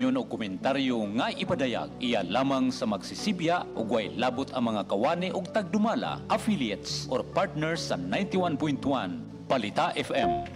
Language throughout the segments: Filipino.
Yun og komentaryo nga ipadayag iya lamang sa magsisibya ug way labot ang mga kawani ug tagdumala, affiliates or partners sa 91.1 Balita FM.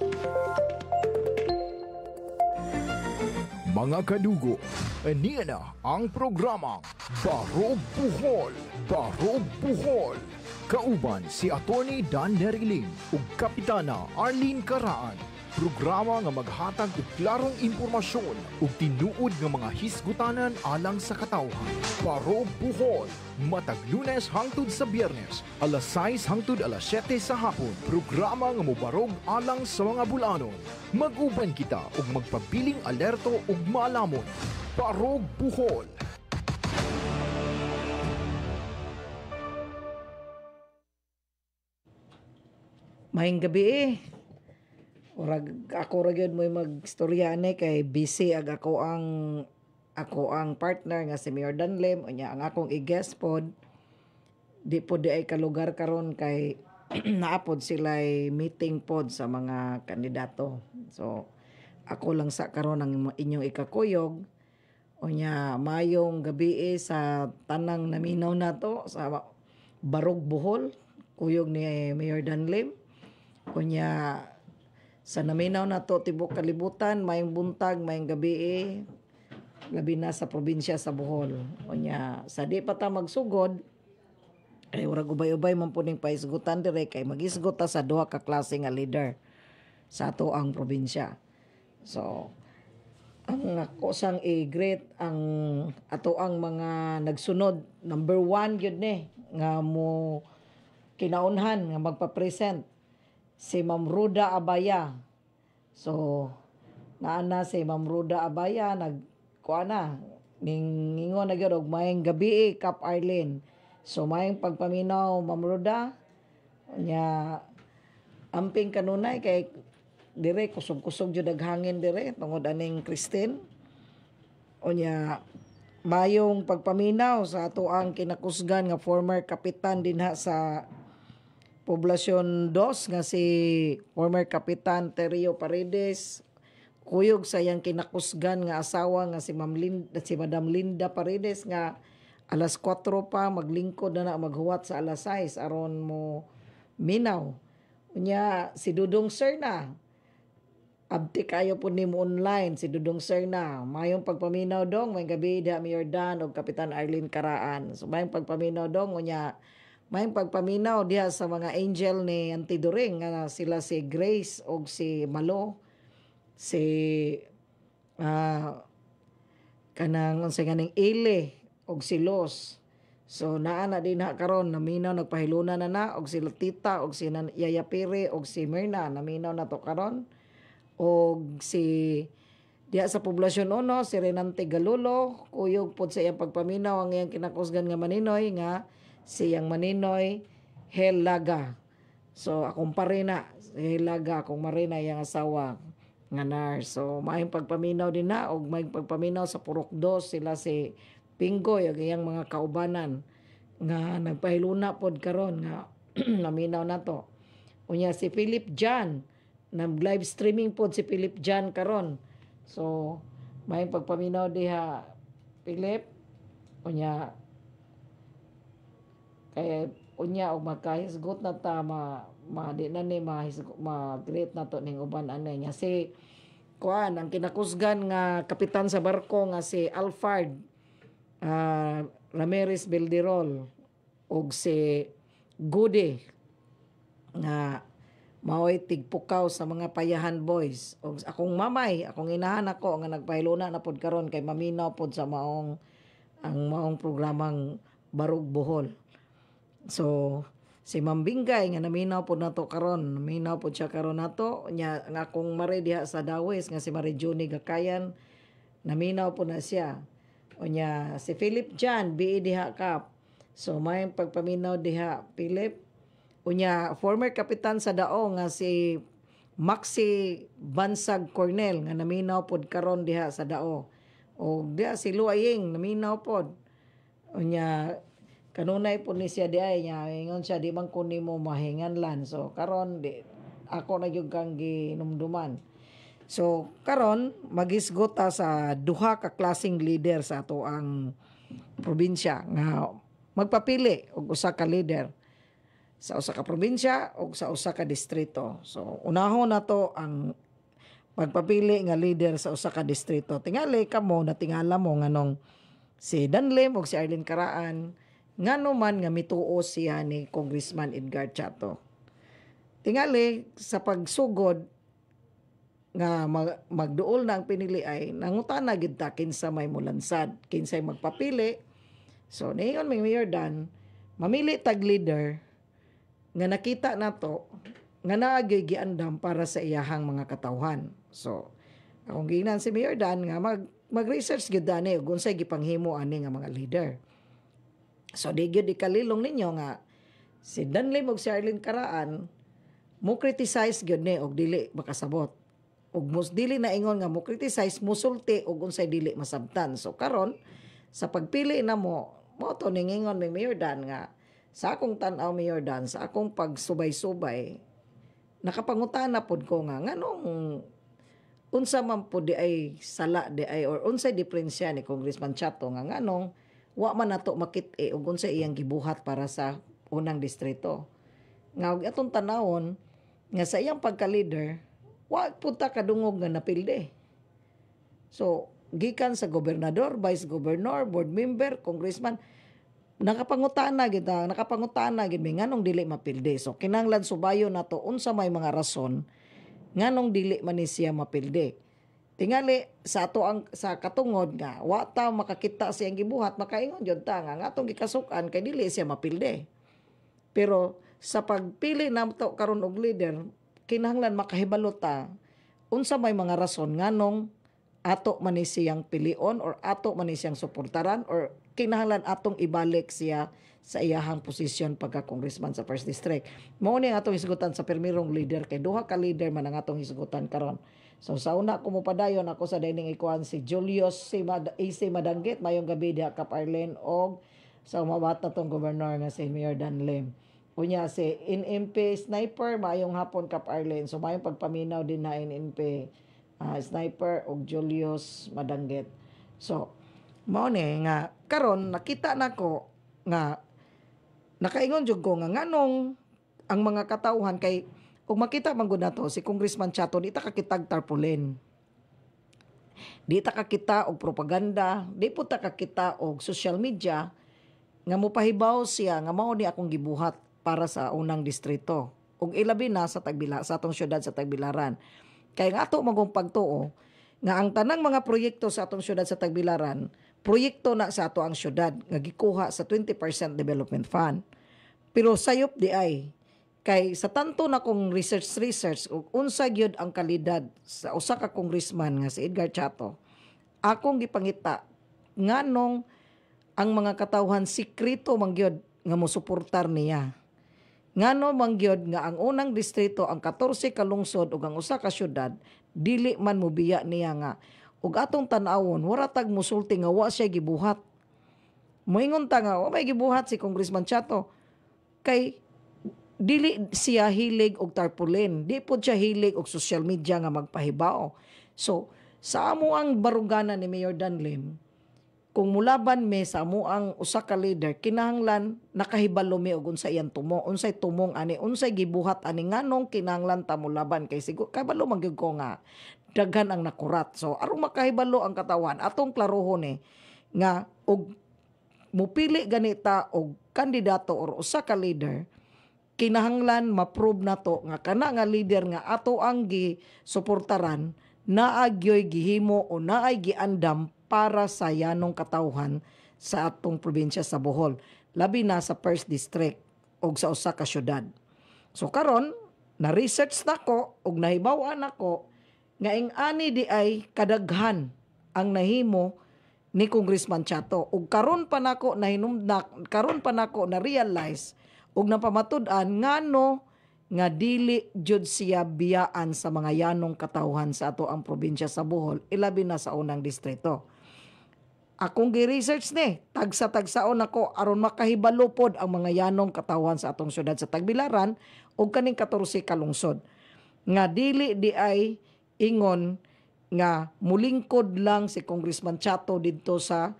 Mga kadugo, aniya na ang programang Barog Buhol, Barog Buhol. Kauban si Atty. Dan Neriling ug Kapitana Arlene Caraan. Programa nga maghatag og klarong impormasyon ug tinuod nga mga hisgutanan alang sa katawhan. Barog Buhol, matag Lunes hangtod sa Biyernes, alas 6 hangtod alas 7 sa hapon. Programa nga mobarog alang sa mga bulanon. Mag-uban kita ug magpabiling alerto ug malamon. Barog Buhol. Maayong gabi Urag ako ra gyud mo'y magstoryane kay busy ag ako ang partner nga si Mayor Danlem unya ang akong i-guest pod di ay kalugar karon kay naapod sila'y meeting pod sa mga kandidato. So ako lang sa karon ang inyong ikakuyog unya mayong gabi sa tanang naminaw nato sa Barog Buhol kuyog ni Mayor Danlem unya sa naminaw na to tibok kalibutan, mayong buntag, mayong gabi labi na sa probinsya sa Bohol. Unya, sa di pa ta magsugod, ay urag ubay-ubay man po ning paisgutan dire kay magisgot ta sa duha ka klase nga leader sa ato ang probinsya. So, ang ako sang i-greet ang ato ang mga nagsunod. Number 1 yun nga mo kinaunhan nga magpa-present si Ma'am Ruda Abaya. So, naana si Ma'am Ruda Abaya, ningingon na gyud og mayong gabi Kap Arlene. So, mayong pagpaminaw, Ma'am Ruda, nya amping kanunay kay dire kusog-kusog jud daghangin dire tungod aning Christine. Unya mayong pagpaminaw sa ato ang kinakusgan nga former kapitan dinha sa Poblasyon 2 nga si former Kapitan Terrio Paredes, kuyog sa iyang kinakusgan nga asawa nga si Madam Linda Paredes nga alas 4 pa maglingkod na maghuwat sa alas 6 aron mo minaw. Unya si Dudong Serna, abti kayo po nimo online si Dudong Serna. Mayong pagpaminaw dong, may gabi diha Mayor Dan o Kapitan Arlene Caraan. So mayong pagpaminaw dong, unya mayong pagpaminaw diha sa mga angel ni Auntie During nga sila si Grace o si Malo, si kanang unsa ganing Ile og si Los. So naa na din ha karon naminaw nagpahiluna na og si Tita og si Yaya Pire og si Mirna naminaw na to karon og si diha sa Poblasyon 1 si Renante Galulo kuyog pod sa iyang pagpaminaw ang iyang kinakusgan nga maninoy nga siyang maninoy Helaga. So akong parina si Helaga akong marina iyang asawa nga nurse. So maayong pagpaminaw din na og may pagpaminaw sa Purok 2 sila si Pinggoy ug iyang mga kaubanan nga nagpahiluna pod karon nga naminaw na to. Unya si Philip Jan nag-live streaming pod si Philip Jan karon. So maayong pagpaminaw diha Philip unya kaya unya og magkahisgot na ta di na ni ma-great na to ning uban anay niya si kuan ang kinakusgan nga kapitan sa barko nga si Alfred Ramirez Belderol og si Gude nga maoy tigpukaw sa mga payahan boys og akong mamay akong inahan ako nga nagpahiluna na pod karon kay maminaw pod sa maong programang Barog Bohol. So si Ma'am Bingay nga naminaw po nato karon, naminaw po siya karon nato nya nga akong mare diha sa Dawes nga si Mari Juni Gakayan naminaw po na siya. Unya si Philip Jan BE diha Kap. So may pagpaminaw diha Philip. Unya former kapitan sa Dao nga si Maxi Bansag Cornel nga naminaw pod karon diha sa Dao. O diha si Luaying naminaw pod. Unya kanunay po ni siya di ay niya ingon siya di man kunin mo mahinganlan so karon di ako na gyud kang ginumduman So karon magisgota sa duha ka klaseng leader sa ato ang probinsya nga magpapili og usa ka leader sa usa ka probinsya o sa usa ka distrito. So unahon nato ang magpapili nga leader sa usa ka distrito. Tingali kamo na tingala mo nganong si Danlim o si Arlene Caraan ngano man nga mituo siya ni Congressman Edgar Chato. Tingali sa pagsugod nga magduol na ang pinili ay nangutana gid ta kinsa may mulansad, kinsay magpapili. So niyon may Mayor Dan, mamili tag leader nga nakita nato nga naagay giandam para sa iyahang mga katawhan. So akong giingnan si Mayor Dan nga mag-research gid ani ug unsay gipanghimo ani nga mga leader. So di gyud ikalilong ninyo nga si Danlim ug si Arlene Caraan mo criticize gyud ni og dili makasabot. Ug mos dili na ingon nga mo criticize musulti ug unsay dili masabtan. So karon sa pagpili na mo to ningingon may Mayor Dan nga sa akong tan-aw Mayor Dan sa akong pagsubay-subay nakapangutana pod ko nga nganong unsa man pod di ay sala di ay or unsay diferensya ni Congressman Chato nga nganong wa man nato makit-e ug unsay iyang gibuhat para sa unang distrito. Nga og atong tanawon nga sa iyang pagka-leader wa punta kadungog nga napilde. So, gikan sa gobernador, vice governor, board member, congressman, nakapangutana gid mi nganong dili mapilde. So, kinahanglan subayo nato unsa may mga rason nganong dili man ni siya mapilde. Tingali sa ato ang sa katungod nga wa ta makakita siyang gibuhat, makaingon jud ta nga atong gikasukan kay dili siya mapilde. Pero sa pagpili namto karon og leader, kinahanglan makahibalo ta unsa may mga rason nganong ato man ni siyang pilion or ato man ni siyang suportaran or kinahanglan atong ibalik siya sa iyahang posisyon pagka congressman sa first district. Mao ni ang atong hisgutan sa permirong leader kay duha ka leader man ang atong hisgutan karon. So sa una ko mo padayon ako sa dining ikuan si Julius AC Madanggit mayong gabi diha Kap Arlen og sa umabot na tong gobernador nga si Mayor Dan Lim. Unya si NMP Sniper mayong hapon Kap Arlen. So mayong pagpaminaw din na NMP Sniper og Julius Madanggit. So mao ni nga karon nakita nako nga nakaingon jud ko nga nganong ang mga katawhan kay kung makita man gud nato si Congressman Chato di ta kakitag tarpaulin. Di ta kakita og propaganda, di po ta kakita og social media nga mopahibaw siya nga mao ni akong gibuhat para sa unang distrito. Ug ilabi na sa sa atong syudad sa Tagbilaran. Kay nga ato magong pagtuo nga ang tanang mga proyekto sa atong syudad sa Tagbilaran, proyekto na sa ato ang syudad nga gikuha sa 20% development fund. Pero sayop di ay kay sa tanto na kong research ug unsa gyud ang kalidad sa usa ka congressman nga si Edgar Chato, akong gipangita nganong ang mga katawhan sikreto man gyud nga mosuportar niya. Ngano mangyod nga ang unang distrito ang 14 ka lungsod ug ang usa ka syudad dili man mobiya niya nga ug atong tan-awon wala tag musulti nga wa siya gibuhat. Moingon ta nga wa may gibuhat si Congressman Chato kay dili siya hilig og tarpaulin, di pud siya hilig og social media nga magpahibaw. So sa amo ang barugana ni Mayor Dan Lim, kung mulaban me sa amo ang usa ka leader, kinahanglan nakahibalo mi og unsay iyang tumo, unsay tumong ani, unsay gibuhat ani nganong kinahanglan ta mulaban kay siguro kabalo man gyud ko nga daghan ang nakurat. So aron makahibalo ang katawan, atong klarohon ni nga og mupili ganita og kandidato or usa ka leader, kinahanglan ma-prove nato nga kana nga leader nga ato ang gi-suportaran naagyoy gihimo o naay giandam para sa yanong katawhan sa atong probinsya sa Bohol, labi na sa first district o sa usa ka syudad. So karon na-research nako og nahibaw-an nako nga ani di ay kadaghan ang nahimo ni Congressman Chato ug karon pa nako na realize ug napamatud-an ngano nga dili jud siya biyaan sa mga yanong katawhan sa ato ang probinsya sa Bohol, ilabi na sa unang distrito. Akong gi-research ni, tagsa-tagsaon ako aron makahibalo pod ang mga yanong katawhan sa atong syudad sa Tagbilaran ug kaning 14 ka lungsod. Nga dili di ay ingon nga mulingkod lang si Congressman Chato dito sa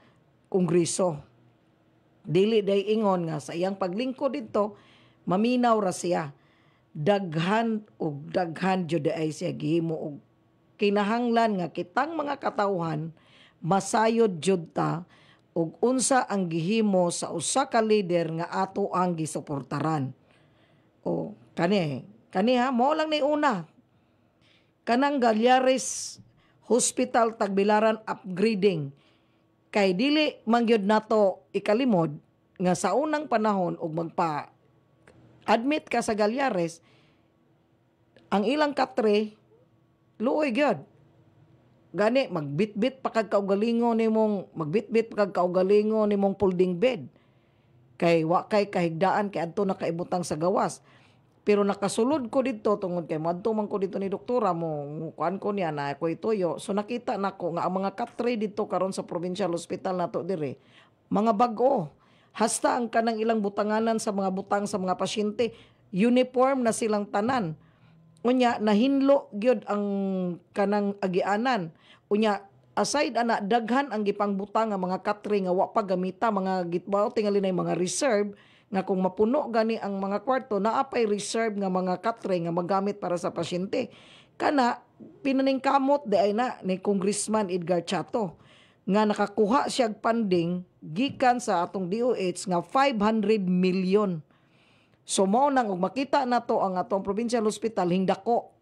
Kongreso. Dili day ingon nga sa iyang paglingkod dito, maminaw ra siya. Daghan jud ay siya gihimo og kinahanglan nga kitang mga katawhan masayod jud ta ug unsa ang gihimo sa usa ka leader nga ato ang gisuportaran. O kani ha mo lang ni una. Kanang Galyares Hospital Tagbilaran upgrading kay dili mangyod nato ikalimod nga sa unang panahon og magpa admit ka sa Galyares, ang ilang katre luoy gyud. Gani magbitbit pa kag kaugalingon nimong folding bed. Kay wa kay kahigdaan kay adto nakaibutang sa gawas. Pero nakasulod ko dito tungod kay madto man ko dito ni doktora mo kuan ko niya na ako ituyo. So nakita nako nga ang mga katre dito karon sa provincial hospital nato dire mga bag-o. Hasta ang kanang ilang butanganan sa mga butang sa mga pasyente, uniform na silang tanan. Unya nahinlo gyud ang kanang agianan. Unya aside ana daghan ang gipangbutang nga mga katre nga wa pa gamita mga gitbaw tingali na mga reserve nga kung mapuno gani ang mga kwarto naapay reserve nga mga katre nga magamit para sa pasyente. Kana pinaningkamot di ay na ni Congressman Edgar Chato nga nakakuha siya funding gikan sa atong DOH nga 500 million. So mao nang ug makita nato ang atong provincial hospital hingdako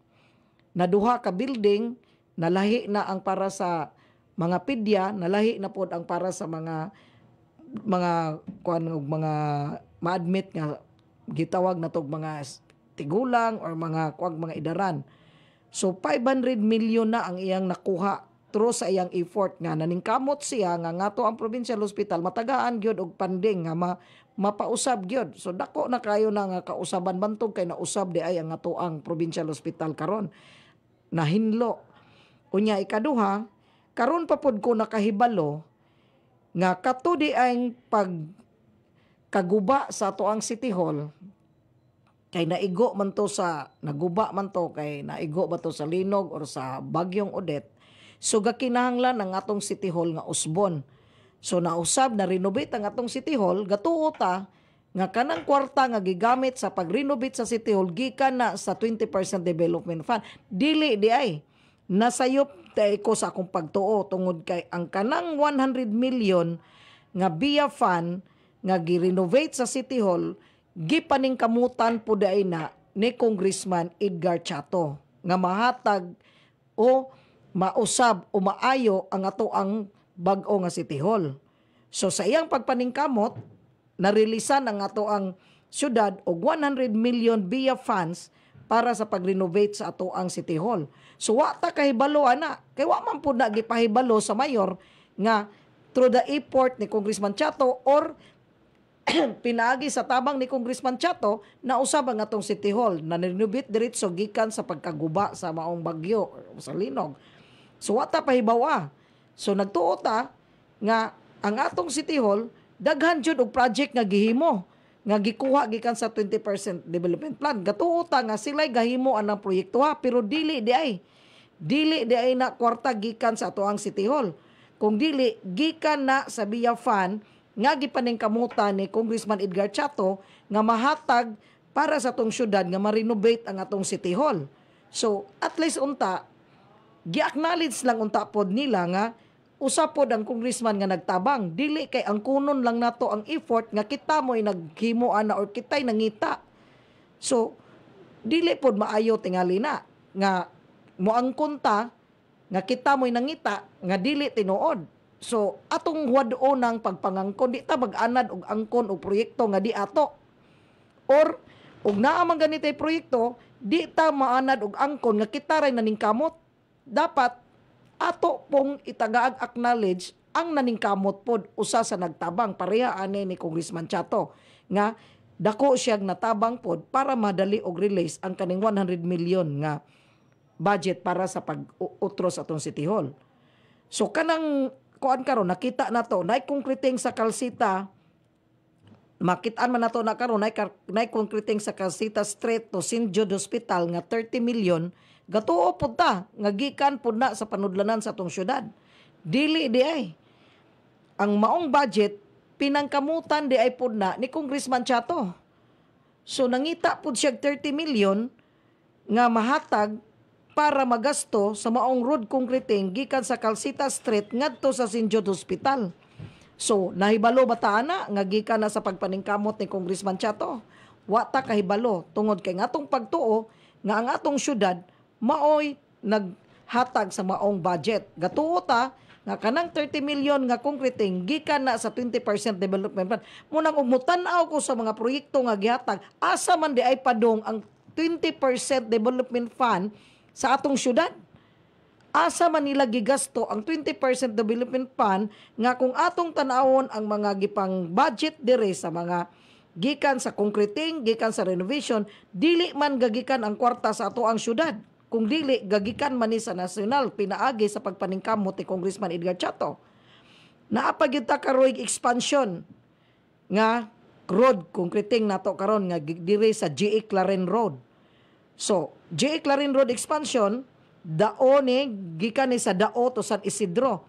na duha ka building, nalahi na ang para sa mga pedya, nalahi na pod ang para sa mga kuan og mga ma-admit nga gitawag na tog mga tigulang or mga mga idaran. So 500 million na ang iyang nakuha through sa iyang effort nga naningkamot siya nga ngato ang provincial hospital matagaan gyud og funding nga mapausab gyud. So dako na kayo na nga kausaban bantog kay nausab di ay ang ato ang provincial hospital karon. Nahinlo. Unya ikaduha, karon pa pod ko nakahibalo nga kato di ay kaguba sa ato ang City Hall kay naguba man to kay naigo ba to sa linog or sa bagyong Odette. So gakinahanglan ang atong City Hall nga usbon. So nausab na renovate ang atong City Hall, gatuo ta nga kanang kwarta nga gigamit sa pag-renovate sa City Hall gikan na sa 20% development fund. Dili di ay nasayop tay ko sa akong pagtuo tungod kay ang kanang 100 million nga BIA fund nga gi-renovate sa City Hall gipaningkamutan po day na ni Congressman Edgar Chato nga mahatag o mausab o maayo ang ato ang bag-o nga City Hall. So sa iyang pagpaningkamot, narilisan ang ato ang syudad og 100 million BIA funds para sa pag-renovate sa ato ang City Hall. So wa ta kahibalo ana, kay wa man pud na gipahibalo sa mayor nga through the effort ni Congressman Chato or pinaagi sa tabang ni Congressman Chato na usab ang atong City Hall na renovate diretso gikan sa pagkaguba sa maong bagyo o sa linog. So wa ta pahibawa. So nagtuo ta nga ang atong City Hall daghan jud og project nga gihimo nga gikuha gikan sa 20% development plan. Gatuo ta nga sila'y gahimo anang proyekto ha, pero dili di ay na kwarta gikan sa ato ang City Hall. Kung dili gikan na sa BIA fund nga gipaningkamutan ni Congressman Edgar Chato nga mahatag para sa atong syudad nga ma-renovate ang atong City Hall. So at least unta gi-acknowledge lang unta pod nila nga usapod ang congressman nga nagtabang. Dili kay ang kunon lang nato ang effort nga kita mo'y naghimo ana or kita'y nangita. So, dili pod maayo tingali na nga moangkon ta nga kita mo'y nangita nga dili tinuod. So, atong wad-o ng pagpangangkon, di ta mag-anad og angkon o proyekto nga di ato. Or, og naa man ganitay proyekto, di ta maanad og angkon nga kita ray naningkamot. Dapat ato pong itagaag acknowledge ang naningkamot pod usa sa nagtabang pareha ani ni Congressman Chato nga dako siyang natabang pod para madali og release ang kaning 100 million nga budget para sa pag-utros atong City Hall. So kanang kuan karon nakita nato nay konkreteng sa kalsita, makitaan man nato na karon nay konkreteng sa kalsita straight to St. Jude Hospital nga 30 million Gatuo pud ta nga gikan pud na sa panudlanan sa atong syudad. Dili di ay. Ang maong budget pinangkamutan di ay pud na ni Congressman Chato. So nangita pud siya 30 million nga mahatag para magasto sa maong road concreting gikan sa Calcita Street ngadto sa St. Jude Hospital. So nahibalo ba ta ana nga gikan na sa pagpaningkamot ni Congressman Chato? Wa ta kahibalo tungod kay ngatong pagtuo nga ang atong syudad maoy naghatag sa maong budget. Gatuo ta nga kanang 30 million nga concreting gikan na sa 20% development plan. Munang umutan-aw ko sa mga proyekto nga gihatag, asa man di ay padong ang 20% development fund sa atong syudad. Asa man nila gigasto ang 20% development fund nga kung atong tanawon ang mga gipang budget dire sa mga gikan sa concreting, gikan sa renovation, dili man gagikan ang kwarta sa ato ang syudad. Kung dili, gagikan man ni sa nasyonal, pinaagi sa pagpaningkamot ni Congressman Edgar Chato. Naapag yun ta karoy expansion nga road, concreting nato karon nga dire sa G.A. Claren Road. So, G.A. Claren Road expansion, dao ni, gikan ni sa dao to San Isidro,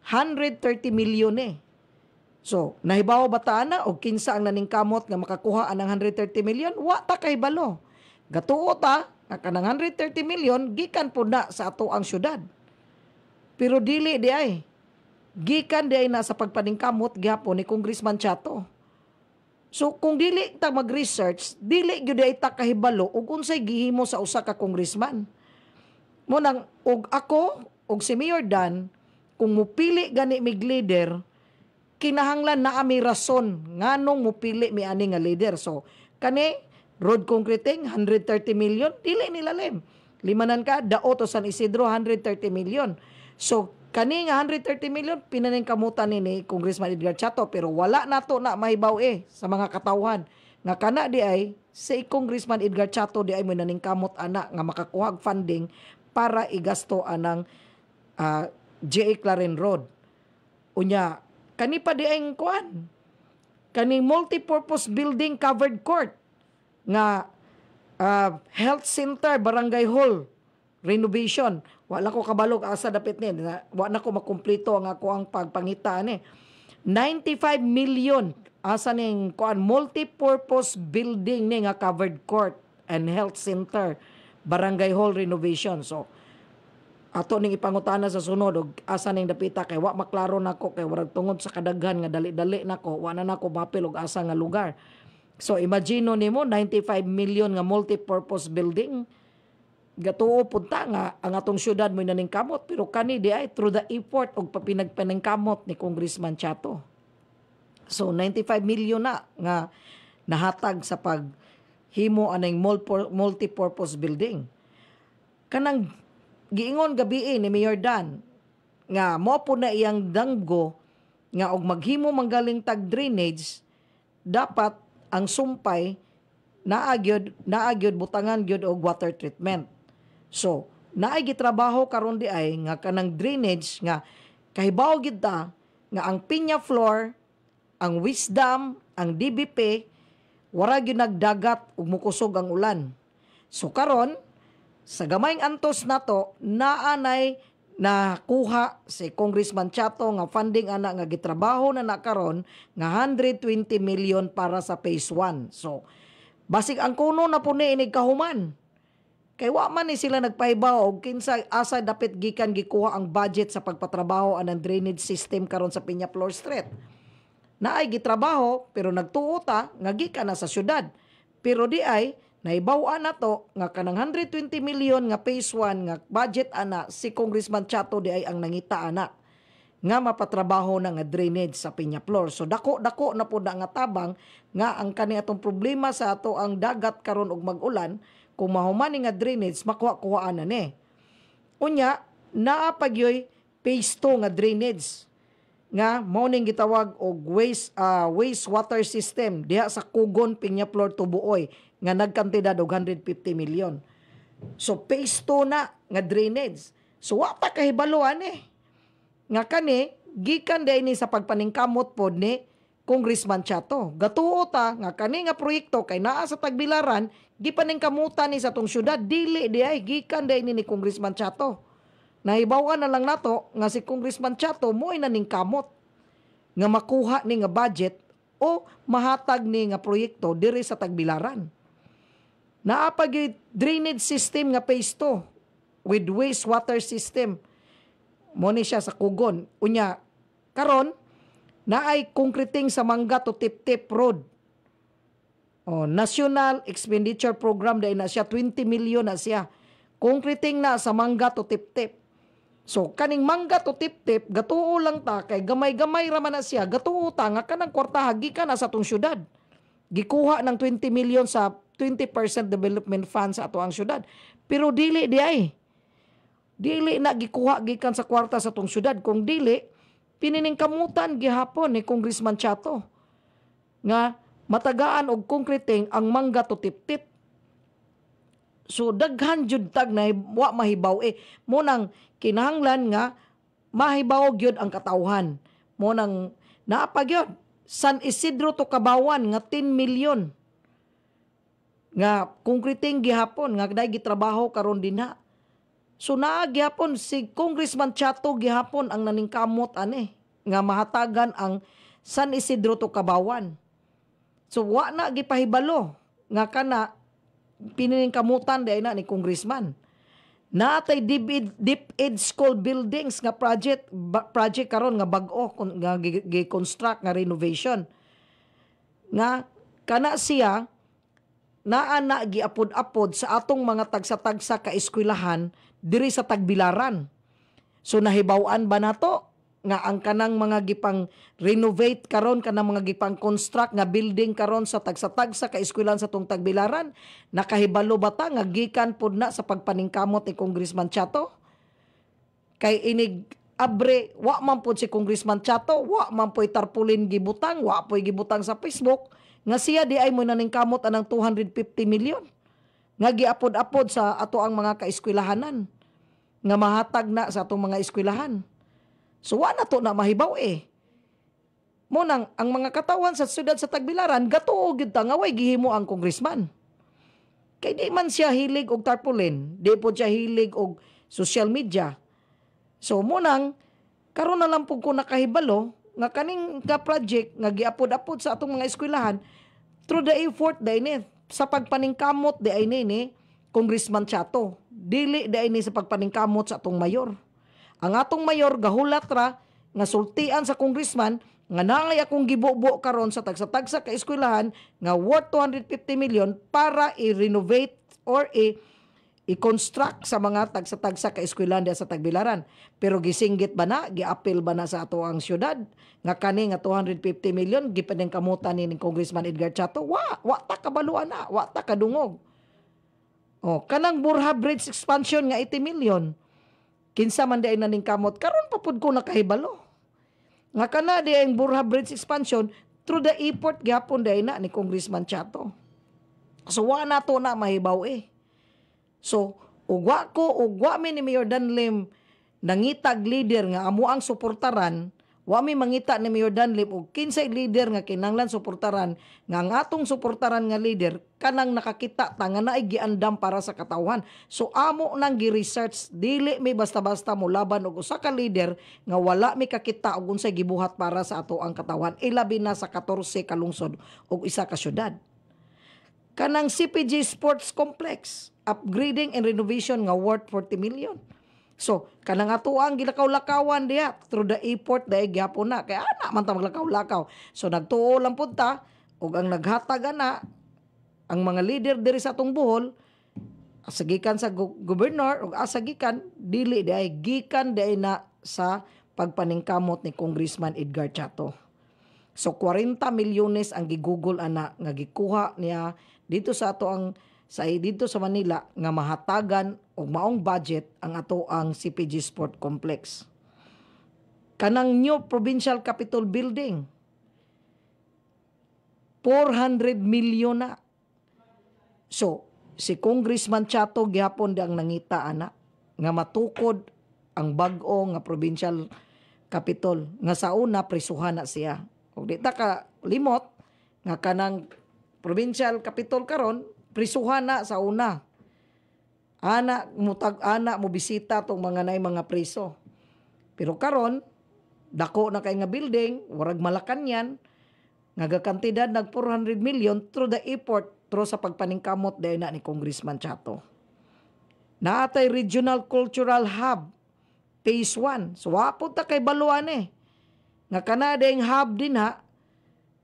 130 million eh. So, nahibaw ba ta na o kinsa ang naningkamot nga makakuha ang 130 million? Wa ta kay balo. Gatuo ta, nga kanang 130 million, gikan po na sa ato ang syudad. Pero dili di ay. Gikan di ay na sa pagpaningkamot gihapon ni Congressman Chato. So, kung dili ta mag-research, dili gyud ay ta kahibalo ug unsay gihimo sa usa ka congressman. Munang og ako og si Mayor Dan, kung mupili gani mig leader, kinahanglan na ami rason nganong mupili mi ani nga leader. So, kani road concreting 130 million, dili nilalim. Limanan ka dao to San Isidro 130 million. So, kani nga 130 million pinaning kamutan ni Congressman Edgar Chato, pero wala nato na mahibaw sa mga katawhan nga kana di ay si Congressman Edgar Chato di ay mo naning kamot ana nga makakuha og funding para igasto anang G.A. Claren Road. Unya kani pa di ay kuan kaning multipurpose building covered court nga health center barangay hall renovation. Wala ko kabalog asa dapit ni. Wala na ko makumpleto ang ako ang pagpangita ni. 95 million asa ning kuan multi-purpose building ni nga covered court and health center barangay hall renovation. So ato ning ipangutana sa sunod og asa ning dapita kay wa maklaro nako kay warag tungod sa kadaghan nga dali-dali nako wa na nako mapil og asa nga lugar. So imagine nimo 95 million nga multi-purpose building. Gatuo punta nga ang atong syudad mo naning kamot, pero kani di ay through the effort og papinagpaningkamot ni Congressman Chato. So 95 million na nga nahatag sa paghimo anang multi-purpose building. Kanang giingon gabi ni Mayor Dan nga mo po na iyang danggo nga og maghimo manggaling tag drainage, dapat ang sumpay naagyod butangan gyud og water treatment. So, naay gitrabaho karon di ay nga kanang drainage nga kahibaw gid ta nga ang Piña Floor, ang Wisdom, ang DBP wara gyud nagdagat ug mukusog ang ulan. So karon sa gamayng antos nato naanay nakuha si Congressman Chato nga funding ana nga gitrabaho na karon nga 120 million para sa phase 1. So basig ang kuno na po ni inig kahuman. Kay wa man ni sila nagpahibaw og kinsa asa dapat gikan gikuha ang budget sa pagpatrabaho anang drainage system karon sa Piña Floor Street. Naay gitrabaho pero nagtuo ta nga gikan na sa syudad. Pero di ay nahibaw-an nato nga kanang 120 million nga phase 1 nga budget ana si Congressman Chato di ay ang nangita ana nga mapatrabaho na nga drainage sa Piña Floor. So dako na po na nga tabang nga ang kani atong problema sa ato ang dagat karon og mag-ulan. Kung mahuman nga drainage, makuha-kuhaan na ni. Unya, naapagyoy phase 2 nga drainage. Nga, mauning gitawag og wastewater system diha sa Kugon, Piña Floor, Tubuoy, nga nagkantidad og 150 million. So, phase 2 na nga drainage. So, wata kahibaluan Nga kani, gikan day ni sa pagpaningkamot pod ni Congressman Chato. Gatuo ta nga kani nga proyekto kay naa sa Tagbilaran, gipaningkamutan ni sa tong syudad, dili di ay gikan day ni Congressman Chato. Nahibawan na lang nato nga si Congressman Chato mo'y naningkamot nga makuha ni nga budget o mahatag ni nga proyekto diri sa Tagbilaran. Naapag drainage system nga phase 2 with wastewater system. Mo ni siya sa Kugon. Unya, karon naay concreting sa Mangga to Tip-Tip Road. National Expenditure Program dahil na siya, 20 million na siya. Concreting na sa Mangga to Tip-Tip. So, kaning Mangga to Tip-Tip, gatuo lang ta, kay gamay-gamay raman na siya, gatuo ta, nga kanang kwarta, hagika na sa tong syudad. Gikuha ng 20 million sa 20% development fund sa ato ang syudad. Pero dili di ay. Dili na gikuha gikan sa kwarta sa tong syudad. Kung dili, pininingkamutan gihapon ni Congressman Chato nga matagaan og concreting ang Mangga to Tip-Tip. So daghan jud tag na wa mahibaw mo nang kinahanglan nga mahibaw gyud ang katawhan. Mo nang naapag yun San Isidro to Cabawan nga 10 million nga concreting gihapon nga dai gitrabaho karon dinha. So naa gihapon si Congressman Chato gihapon ang naningkamot ani nga mahatagan ang San Isidro to Cabawan. So wa na gipahibalo nga kana pininingkamutan di na ni Congressman. Natay deep ed school buildings nga project karon nga bag-o nga gi-construct nga renovation. Nga kana siya naa na giapod-apod sa atong mga tagsa-tagsa ka eskwelahan diri sa Tagbilaran. So nahibaw-an ba nato nga ang kanang mga gipang renovate karon, kanang mga gipang construct nga building karon sa tagsa-tagsa ka eskwelahan sa tong Tagbilaran, nakahibalo ba ta nga gikan pud na sa pagpaningkamot ni Congressman Chato? Kay inig abre wa man pud si Congressman Chato, wa man po'y tarpulin gibutang, wa po'y gibutang sa Facebook nga siya di ay mo naningkamot anang 250 million nga giapod-apod sa ato ang mga kaeskwelahanan nga mahatag na sa atong mga eskwelahan. So wa na to na mahibaw mo nang ang mga katawan sa siyudad sa Tagbilaran gatuo gyud ta nga way gihimo ang congressman. Kay di man siya hilig og tarpaulin, di po siya hilig og social media. So mo nang karon na lang pud ko nakahibalo nga kaning ka project nga giapod-apod sa atong mga eskwelahan through the effort ni sa pagpaningkamot ni Congressman Chato. Dili ni sa pagpaningkamot sa atong mayor. Ang atong mayor gahulat ra nga sultian sa congressman nga naay akong gibubo karon sa tagsa-tagsa ka eskwelahan nga worth 250 million para i-renovate or i-construct sa mga tagsa-tagsa ka eskwelahan diya sa Tagbilaran. Pero gisinggit ba na, giapil ba na sa ato ang syudad nga kani nga 250 million gipaningkamutan ni Congressman Edgar Chato? Wa ta kabaluan na, wa ta kadungog. Kanang Burha Bridge expansion nga 80 million. Kinsa man di ay naningkamot, karon pa pud ko nakahibalo. Nga kana di ang Burha Bridge expansion through the effort gyapon di na ni Congressman Chato. So wa na to na mahibaw So ugwa mi ni Mayor Danlim nangitag leader nga amo ang suportaran, wa mi mangita ni Mayor Danlim og kinsay leader nga kinahanglan suportaran nga ang atong suportaran nga leader kanang nakakita ta nga naay giandam para sa katawhan. So amo nang gi-research, dili mi basta-basta mo laban og usa ka leader nga wala mi kakita og unsay gibuhat para sa ato ang katawhan, ilabi na sa 14 ka lungsod og isa ka syudad. Kanang CPG Sports Complex, upgrading and renovation nga worth 40 million. So, kanang ato ang gilakaw-lakawan diha through the airport dahil gyapon na. Kaya ana man ta maglakaw-lakaw. So, nagtuo lang pud ta ug ang naghatag ana ang mga leader diri sa atong Bohol, asagikan sa gobernador ug asagikan dili diay gikan diay na sa pagpaningkamot ni Congressman Edgar Chato. So 40 milyones ang gigugol ana nga gikuha niya dito sa ato ang dito sa Manila nga mahatagan og maong budget ang ato ang CPG Sport Complex. Kanang new provincial capitol building 400 milyon na. So si Congressman Chato gihapon ang nangita ana nga matukod ang bag-o nga provincial capitol nga sa una prisuhan na siya. di ta ka limot nga kanang provincial capital karon prisuhan na sa una. Ana mo bisita tong mga nay mga preso. Pero karon dako na kay nga building, warag Malacañang, nga kantidad nag 400 million through the airport, through sa pagpaningkamot dahil na ni Congressman Chato. Naatay Regional Cultural Hub, Phase 1. So, wapod ta kay baluan Nga kanadeng hub din ha,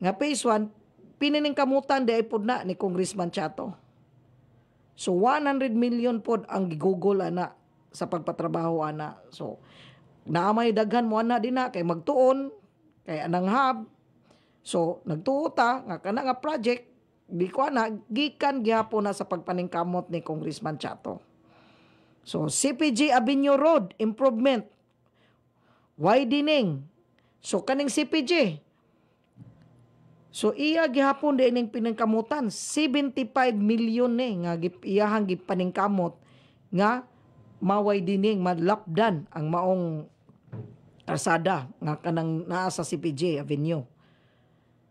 nga Phase 1, pininingkamutan dahil po na ni Congressman Chato. So, 100 million po ang gigugol ana sa pagpatrabaho ana. So, naamay daghan mo ana din na kay magtuon, kay anang hub. So, nagtuo ta nga kana nga project di ko na gikan gyapon na sa pagpaningkamot ni Congressman Chato. So, CPG Avenue Road improvement, widening. So, kaning CPG. So, iya gihapon din ning piningkamutan 75 million nga iyahang gipaningkamot nga ma-widening, malapdan ang maong kalsada nga kanang naa sa CPG Avenue.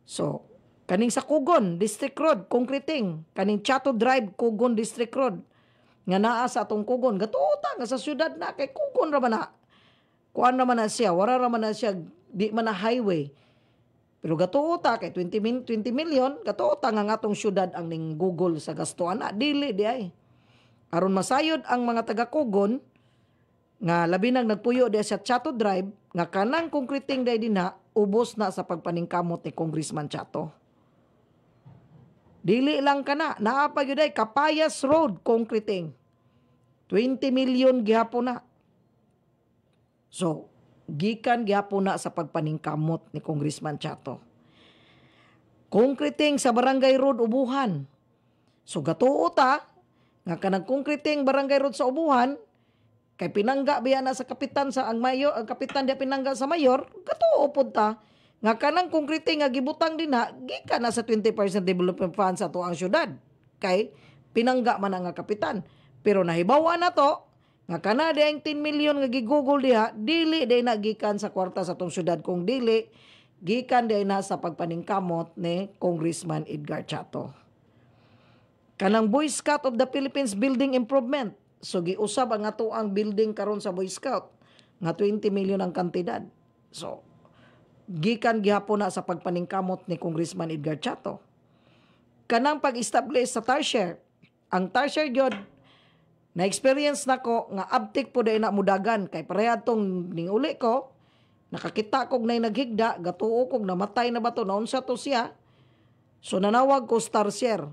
So, kaning sa Kugon District Road concreting, kaning Chato Drive Kugon District Road nga naa sa atong Kugon gatuta nga sa syudad na kay Kugon ra man na kuan ra man na siya, wala ra man na siya, di man na highway, pero gatuta kay 20 million gatuta nga atong syudad ang ning Google sa gastuan na dili di ay aron masayod ang mga taga Kugon nga labi nang nagpuyo di sa Chato Drive nga kanang concreting day din na ubos na sa pagpaningkamot ni Congressman Chato. Dili lang kana, naapa gyud ay Capayas Road concreting. 20 million gihapon na. So, gikan gihapon na sa pagpaningkamot ni Congressman Chato. Concreting sa Barangay Road Ubuhan. So, gatuo ta nga kanang concreting Barangay Road sa Ubuhan kay pinangga biya na sa kapitan sa ang kapitan dia pinangga sa mayor, gatuo pud ta nga kanang concreting nga gibutang din na gikan na sa 20% development fund sa tuang syudad kay pinangga man nga kapitan. Pero nahibawa na to nga kana dayang 10 million nga gigugol diha, dili day na gikan sa kwarta sa tong syudad, kung dili gikan day na sa pagpaningkamot ni Congressman Edgar Chato. Kanang Boy Scout of the Philippines building improvement. So, giusab ang ato ang building karon sa Boy Scout nga 20 million ang kantidad. So, gikan gihapon na sa pagpaningkamot ni Congressman Edgar Chato. Kanang pag-establish sa Tarsier. Ang Tarsier gyud na-experience nako nga abtik po day na mudagan kay pareha tong ning uli ko nakakita kog nay naghigda, gatuo kog namatay na ba to, naunsa to siya. So, nanawag ko sa Tarsier.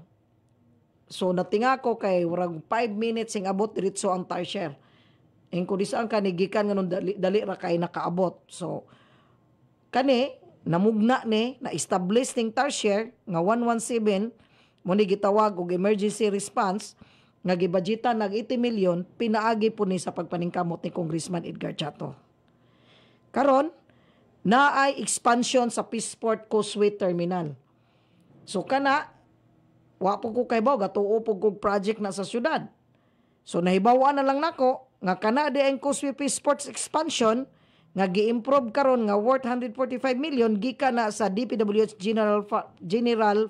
So, natinga ko kay warag 5 minutes sing abot diretso ang Tarsier. Engko di saan kanigikan nga dali ra kay nakaabot. So, kani namugna ni na-establish ning Tarsier nga 117 mo ni gitawag og emergency response nga gibudgetan nag 80 million pinaagi po ni sa pagpaningkamot ni Congressman Edgar Chato. Karon naay expansion sa Peaceport Causeway Terminal. So kana wa po ko kay baw gatuo po kog project na sa syudad. So nahibawa na lang nako nga kana di ang Causeway Peaceport expansion nga gi-improve karon nga worth 145 million gikan na sa DPWH General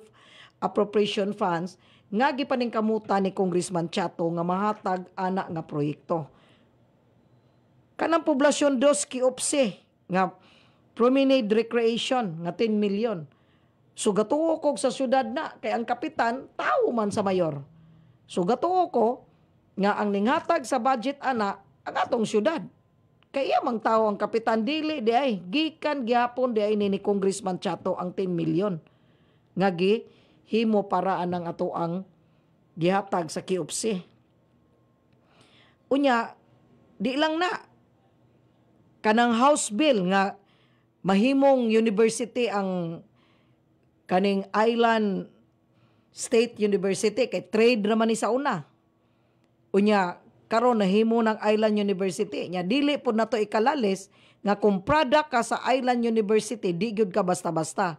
Appropriation Funds nga gipaningkamutan ni Congressman Chato nga mahatag ana nga proyekto. Kanang poblasyon dos Kiopse nga promenade recreation nga 10 million. So gatuo ko sa syudad na kay ang kapitan tao man sa mayor. So gatuo ko nga ang ninghatag sa budget ana ang atong syudad. Kaya mang tao ang kapitan dili di ay gikan gyapon di ay ni Congressman Chato ang 10 million nga himo para anang ato ang gihatag sa Kiopse. Unya di lang na kanang House Bill nga mahimong university ang kaning Island State University kay trade naman ni sa una. Unya karon nahimo ng Island University nya dili pud nato ikalalis nga kung product ka sa Island University di gyud ka basta-basta.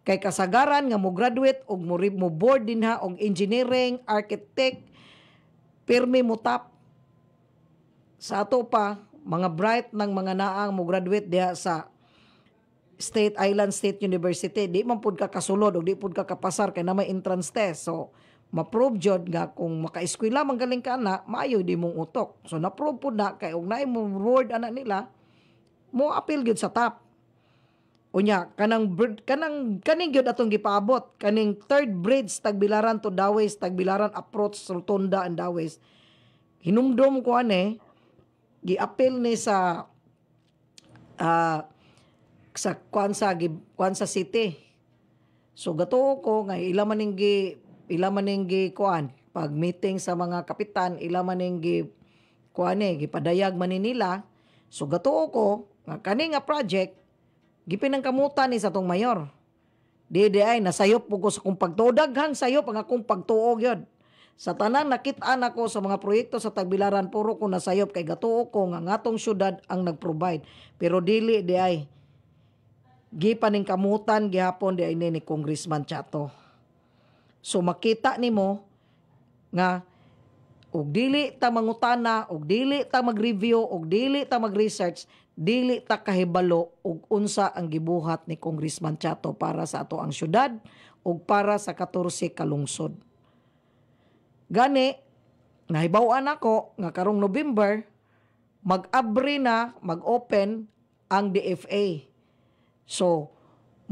Kay kasagaran nga mo graduate og mo board din ha og engineering, architect, pirmi mo tap. Sa ato pa mga bright ng mga naang mo graduate diha sa Island State University, di man pud ka kasulod o di pud ka kapasar kay na may entrance test. So ma-prove jud nga kung maka-eskwela man galing ka na, maayo di mong utok. So na-prove pud na kay og naay mo reward ana nila, mo appeal gyud sa top. Unya kaning gyud atong gipaabot, kaning third bridge Tagbilaran to Dawes, Tagbilaran approach Rotunda and Dawes. Hinumdom ko gi-appeal ni sa Kwanza City. So gato ko nga ila maning gi kuan pag meeting sa mga kapitan, ila maning gipadayag man nila. So gato ko nga kani nga project gipinangkamutan ni sa tong mayor. Di ay nasayop ko sa kung pagtuo, daghang sayop ang akong pagtuo gyud. Sa tanang nakit-an ako sa mga proyekto sa Tagbilaran, puro ko nasayop kay gatuo ko nga ngatong syudad ang nag-provide. Pero dili di ay gipaningkamutan gihapon di ay ni Congressman Chato. So makita nimo nga og dili ta mangutana, og dili ta mag-review, og dili ta mag-research, dili ta kahibalo og unsa ang gibuhat ni Congressman Chato para sa ato ang syudad ug para sa 14 ka lungsod. Gani, nahibaw-an ako nga karong November mag-abri na, mag-open ang DFA. So,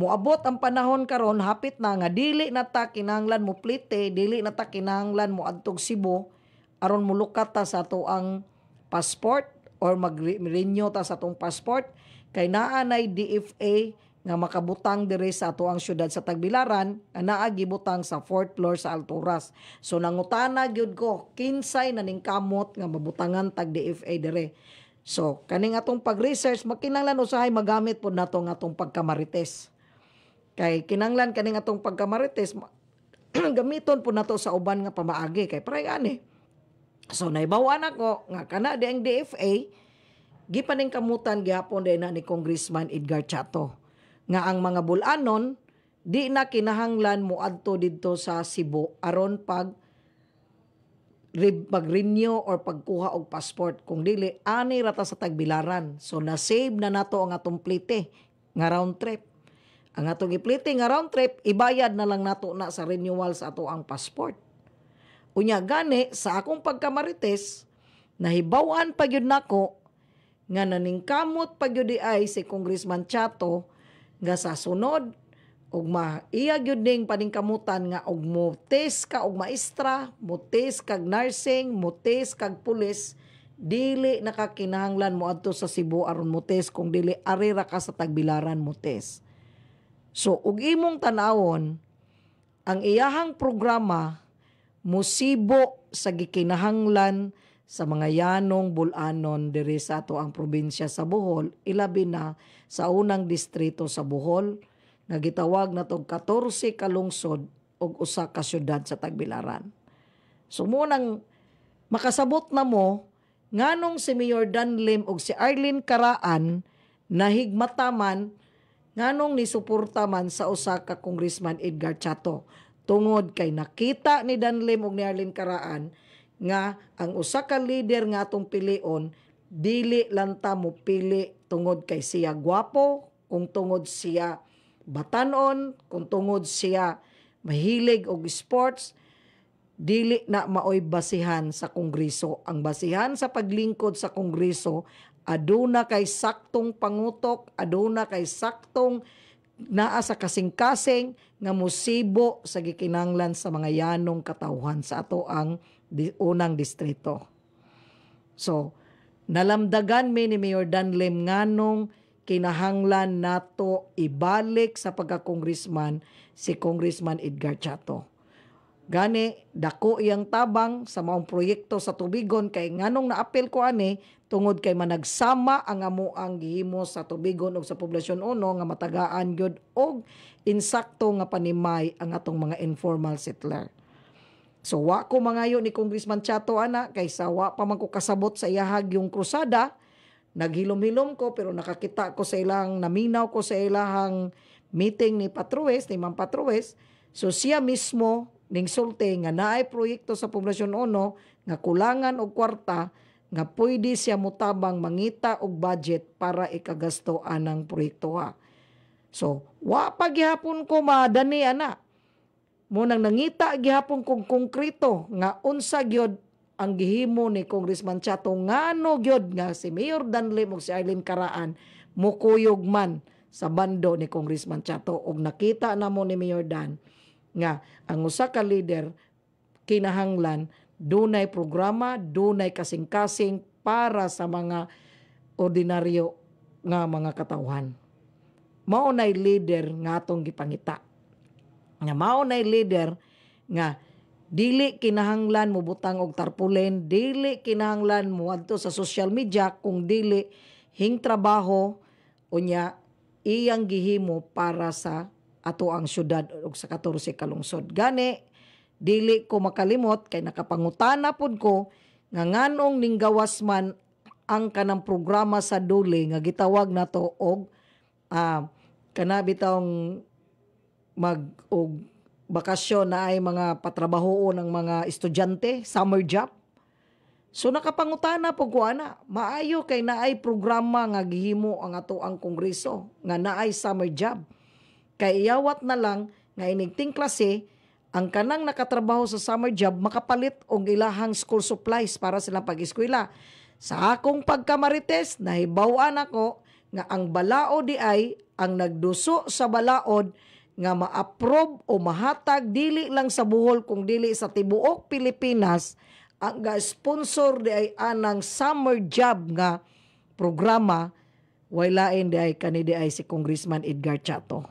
moabot ang panahon karon hapit na nga dili na ta kinahanglan mo plite, dili na ta kinahanglan mo adtog Cebu aron mulukat ta sa ato ang passport or mag-renew ta sa atong passport kay naa nay DFA nga makabutang dire sa ato ang syudad sa Tagbilaran nga naa gibutang sa 4th floor sa Alturas. So nangutana gyud ko kinsay na ning kamot nga mabutangan tag DFA dire. So kaning atong pag-research makinahanglan usahay magamit pud nato nga atong pagkamarites. Kay kinahanglan kaning atong pagkamarites gamiton pud nato sa uban nga pamaagi kay pare ani. So naibawan ako nga kana di ang DFA gipaningkamutan gihapon din na ni Congressman Edgar Chato nga ang mga bulanon di na kinahanglan moadto didto sa Cebu aron mag-renew or pagkuha og passport kung dili ani rata sa Tagbilaran. So na-save na nato ang atong plite nga round trip. Ang atong iplite nga round trip ibayad na lang nato na sa renewal sa ato ang passport. Unya gani sa akong pagkamarites nahibaw-an pa gyud nako nga naningkamot pa gyud ay si Congressman Chato nga sa sunod ug iya gyud ning paningkamutan nga og mo test ka og maestra, mo test kag nursing, mo test kag pulis, dili nakakinahanglan mo adto sa Cebu aron mo test kung dili ari ra ka sa Tagbilaran mo test. So ug imong tan-awon ang iyahang programa musibo sa gikinahanglan sa mga yanong bulanon diri sa ato ang probinsya sa Bohol, ilabi na sa unang distrito sa Bohol nga gitawag natong 14 ka lungsod ug usa ka syudad sa Tagbilaran. So munang makasabot na mo nganong si Mayor Danlim ug si Arlene Caraan nahigmataman nganong nisuporta man sa usa ka Congressman Edgar Chato. Tungod kay nakita ni Danlim ug ni Arlene Caraan nga ang usa ka leader nga atong pilion dili lang ta mo pili tungod kay siya gwapo, kung tungod siya batanon, kung tungod siya mahilig og sports, dili na maoy basihan sa Kongreso. Ang basihan sa paglingkod sa Kongreso aduna kay saktong pangutok, aduna kay saktong naa sa kasing-kasing nga musibo sa gikinanglan sa mga yanong katawhan sa ato ang unang distrito. So, nalamdagan mi ni Mayor Danlim nganong kinahanglan nato ibalik sa pagka-congressman si Congressman Edgar Chato. Gani, dako iyang tabang sa maong proyekto sa Tubigon kay nganong naapil ko ani tungod kay managsama ang amuang gihimo sa Tubigon ug sa Poblasyon 1 nga matagaan gyud og insakto nga panimay ang atong mga informal settler. So wa ko mangayo ni Congressman Chato ana kay sa wa pa man ko kasabot sa iyahag yung krusada. Naghilom-hilom ko pero nakakita ko sa ilang, naminaw ko sa ilahang meeting ni Patrues, ni Ma'am Patrues. So siya mismo ning sulti nga naay proyekto sa Poblasyon 1 nga kulangan og kwarta nga pwede siya mutabang mangita og budget para ikagasto anang proyekto ha. So, wa pa gihapon ko madani ana. Munang nangita gihapon kong konkreto nga unsa gyud ang gihimo ni Congressman Chato ngano gyud nga si Mayor Danlim ug si Arlene Caraan mukuyog man sa bando ni Congressman Chato ug nakita namo ni Mayor Dan nga ang usa ka leader kinahanglan dunay programa, dunay kasing-kasing para sa mga ordinaryo nga mga katawhan. Mao nay leader nga atong gipangita. Nga mao nay leader nga dili kinahanglan mo butang og tarpaulin, dili kinahanglan mo adto sa social media kung dili hing trabaho unya iyang gihimo para sa ato ang syudad ug sa 14 ka lungsod. Gani dili ko makalimot kay nakapangutana pud ko nga nganong ning gawas man ang kanang programa sa duli nga gitawag nato og kana bitawng mag og bakasyon na ay mga patrabaho ng mga estudyante, summer job. So nakapangutana po ko ana, maayo kay naay programa nga gihimo ang ato ang kongreso nga naay summer job. Kay iyawat na lang nga inigting klase ang kanang nakatrabaho sa summer job makapalit og ilahang school supplies para sila pag-eskwela. Sa akong pagkamarites, nahibaw-an ako nga ang balaod di ay ang nagduso sa balaod nga ma-approve o mahatag dili lang sa Bohol kung dili sa tibuok Pilipinas ang ga-sponsor di ay anang summer job nga programa walain di ay kanidi ay si Congressman Edgar Chato.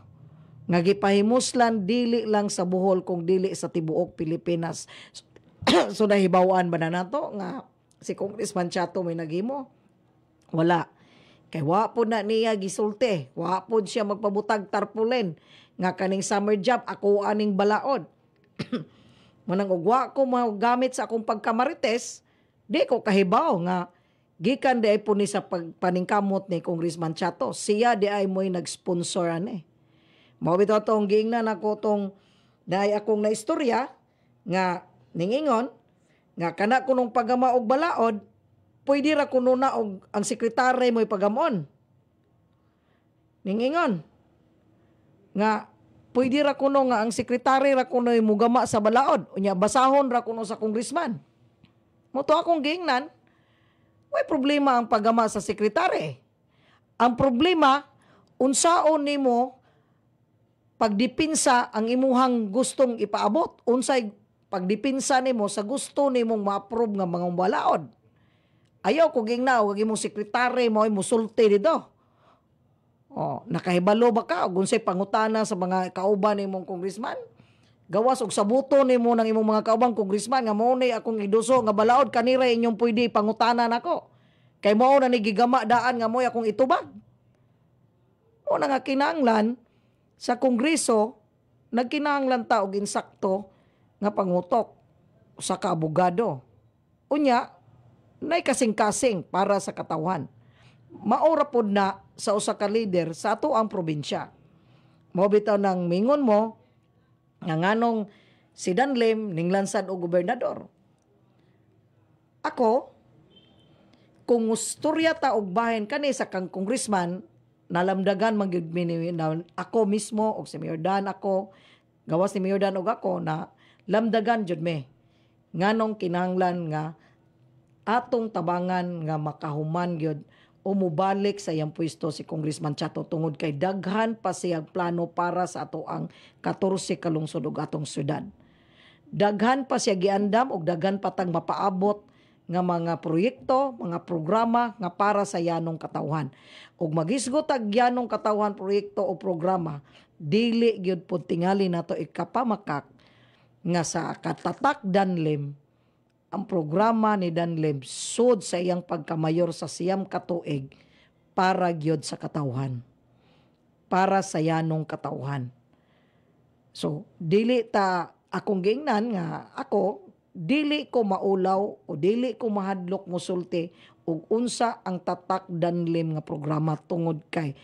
Nga gipahimuslan dili lang sa Bohol kung dili sa tibuok Pilipinas. So nahibawan ba na nato nga si Congressman Chato may naghimo? Wala. Kay wa po na niya gisulti. Wa po siya magpabutag tarpaulin nga kaning summer job ako aning balaod. Manang ugwa ko magamit sa akong pagkamarites, di ko kahibaw nga gikan di ay po ni sa paningkamot ni Congressman Chato. Siya di ay mo'y nag-sponsor ani. Mao bitaw tong giingnan ako tong dahil akong naistorya nga ningingon nga kana kunong pagama og balaod pwede ra kuno na og ang sekretary mo'y pagamon. Ningingon nga pwede ra kuno nga ang sekretary ra kuno mugama sa balaod unya basahon ra kuno sa congressman. Moto akong giingnan, way problema ang paggama sa sekretary. Ang problema unsaon nimo pagdipinsa ang imuhang gustong ipaabot. Unsay pagdipinsa nimo sa gusto nimong ma-approve nga mga balaod. Ayaw ko giingnaw wag imong sekretary mo ay musulti dito. Nakahibalo ba ka og unsay pangutana sa mga kauban nimong congressman? Gawas og sabuto nimo ng imong mga kauban congressman nga mao ni akong iduso nga balaod kanira inyong pwede pangutana nako. Kay mao na ni gigama daan nga mo'y akong itubag. O na nga kinahanglan sa kongreso nagkinahanglan ta og insakto nga pangutok sa kaabogado. Unya nay kasing-kasing para sa katawan. Maura pod na sa usa ka leader sa ato ang probinsya. Mao bitaw nang mingon mo nga nganong si Danlim ninglansad og gobernador. Ako kung ustorya ta og bahin kani sa kang congressman nalamdagan man gyud ako mismo og si Mayor Dan ako gawas ni Mayor Dan og ako na lamdagan jud me nganong kinahanglan nga atong tabangan nga makahuman gyud o mubalik sa iyang pwesto si Congressman Chato tungod kay daghan pa siyang plano para sa ato ang 14 ka lungsod ug atong syudad. Daghan pa siya giandam og daghan patang mapaabot nga mga proyekto, mga programa nga para sa yanong katawhan. Ug magisgot ag yanong katawhan proyekto o programa, dili gyud pud tingali nato ikapamakak nga sa katatak Danlim ang programa ni Danlim sud sa iyang pagkamayor sa siyam katuig para gyud sa katawhan. Para sa yanong katawhan. So, dili ta akong giingnan nga ako dili ko maulaw o dili ko mahadlok mosulti og unsa ang tatak Danlim nga programa tungod kay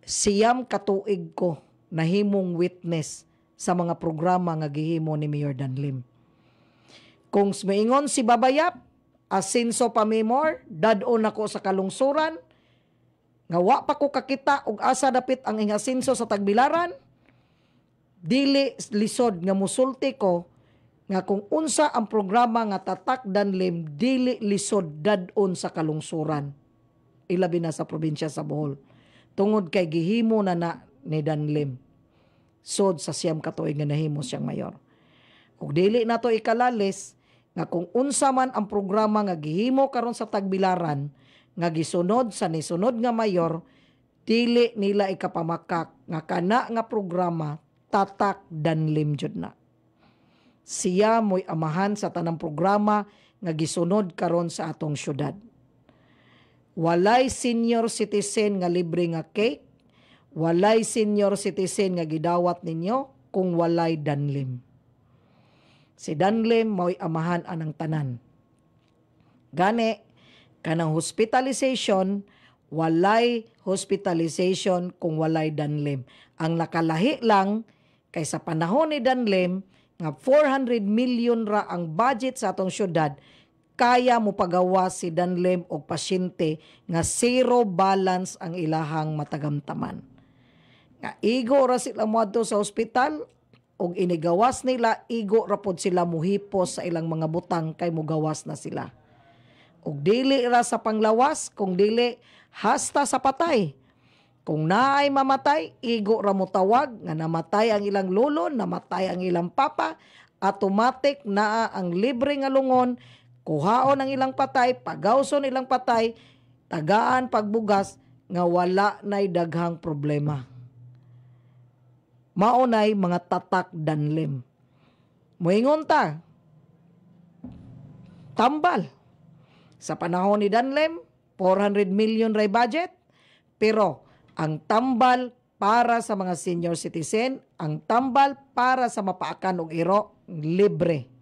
siyam katuig ko nahimong witness sa mga programa nga gihimo ni Mayor Danlim. Kung maingon si Babayap, asinso pa memor, dadon ako sa kalungsuran, nga wa pa ko kakita og asa dapit ang ingasinso sa Tagbilaran, dili lisod nga musulti ko nga kung unsa ang programa nga Tatak Danlim, dili lisod dadon sa kalungsuran, ilabi na sa probinsya sa Bohol, tungod kay gihimo na ni Danlim sod sa siyam ka tuig nga nahimo siyang mayor. Ug dili na to ikalalis nga kung unsa man ang programa nga gihimo karon sa Tagbilaran nga gisunod sa nisunod nga mayor, dili nila ikapamakak nga kana nga programa Tatak Danlim jud na. Siya mo'y amahan sa tanang programa nga gisunod karon sa atong syudad. Walay senior citizen nga libre nga cake, walay senior citizen nga gidawat ninyo kung walay Danlim. Si Danlim mo'y amahan anang tanan. Gani, kanang hospitalization, walay hospitalization kung walay Danlim. Ang nakalahi lang kay sa panahon ni Danlim nga 400 million ra ang budget sa atong syudad, kaya mo pagawa si Danlim og pasyente nga zero balance ang ilahang matagamtaman. Nga igo ra sila moadto sa ospital og inigawas nila, igo ra pod sila muhipos sa ilang mga butang kay mugawas na sila. Og dili ra sa panglawas, kung dili hasta sa patay. Kung naay mamatay, igo ra mo tawag nga namatay ang ilang lolo, namatay ang ilang papa, automatic naa ang libre nga lungon, kuhaon ang ilang patay, pagawson ilang patay, tagaan pagbugas nga wala nay daghang problema. Maunay mga Tatak Danlim. Moingon ta, tambal. Sa panahon ni Danlim, 400 million ray budget, pero ang tambal para sa mga senior citizen, ang tambal para sa mapaakan og iro, libre.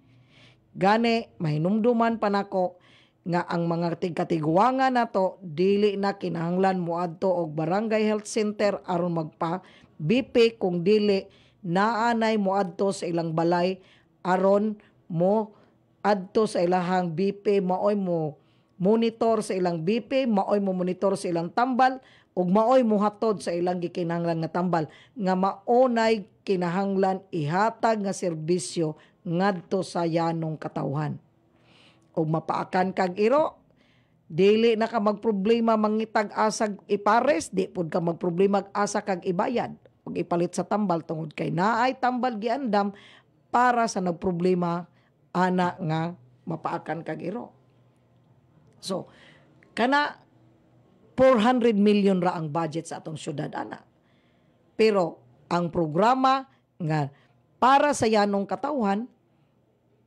Gani, mahinumduman pa nako nga ang mga tigkatiguangan nato dili na kinahanglan moadto og barangay health center aron magpa BP, kung dili naanay moadto sa ilang balay aron mo adto sa ilahang BP, maoy mo monitor sa ilang BP, maoy mo monitor sa ilang tambal, ug maoy muhatod sa ilang gikinahanglan nga tambal nga maunay kinahanglan ihatag nga serbisyo ngadto sa yanong katawhan. Ug mapaakan kag iro, dili na ka magproblema mangitag asag ipares, di pud ka magproblema asa kag ibayad ug ipalit sa tambal tungod kay naay tambal giandam para sa nagproblema ana nga mapaakan kag iro. So, kana 400 million ra ang budget sa atong syudad ana. Pero ang programa nga para sa yanong katawhan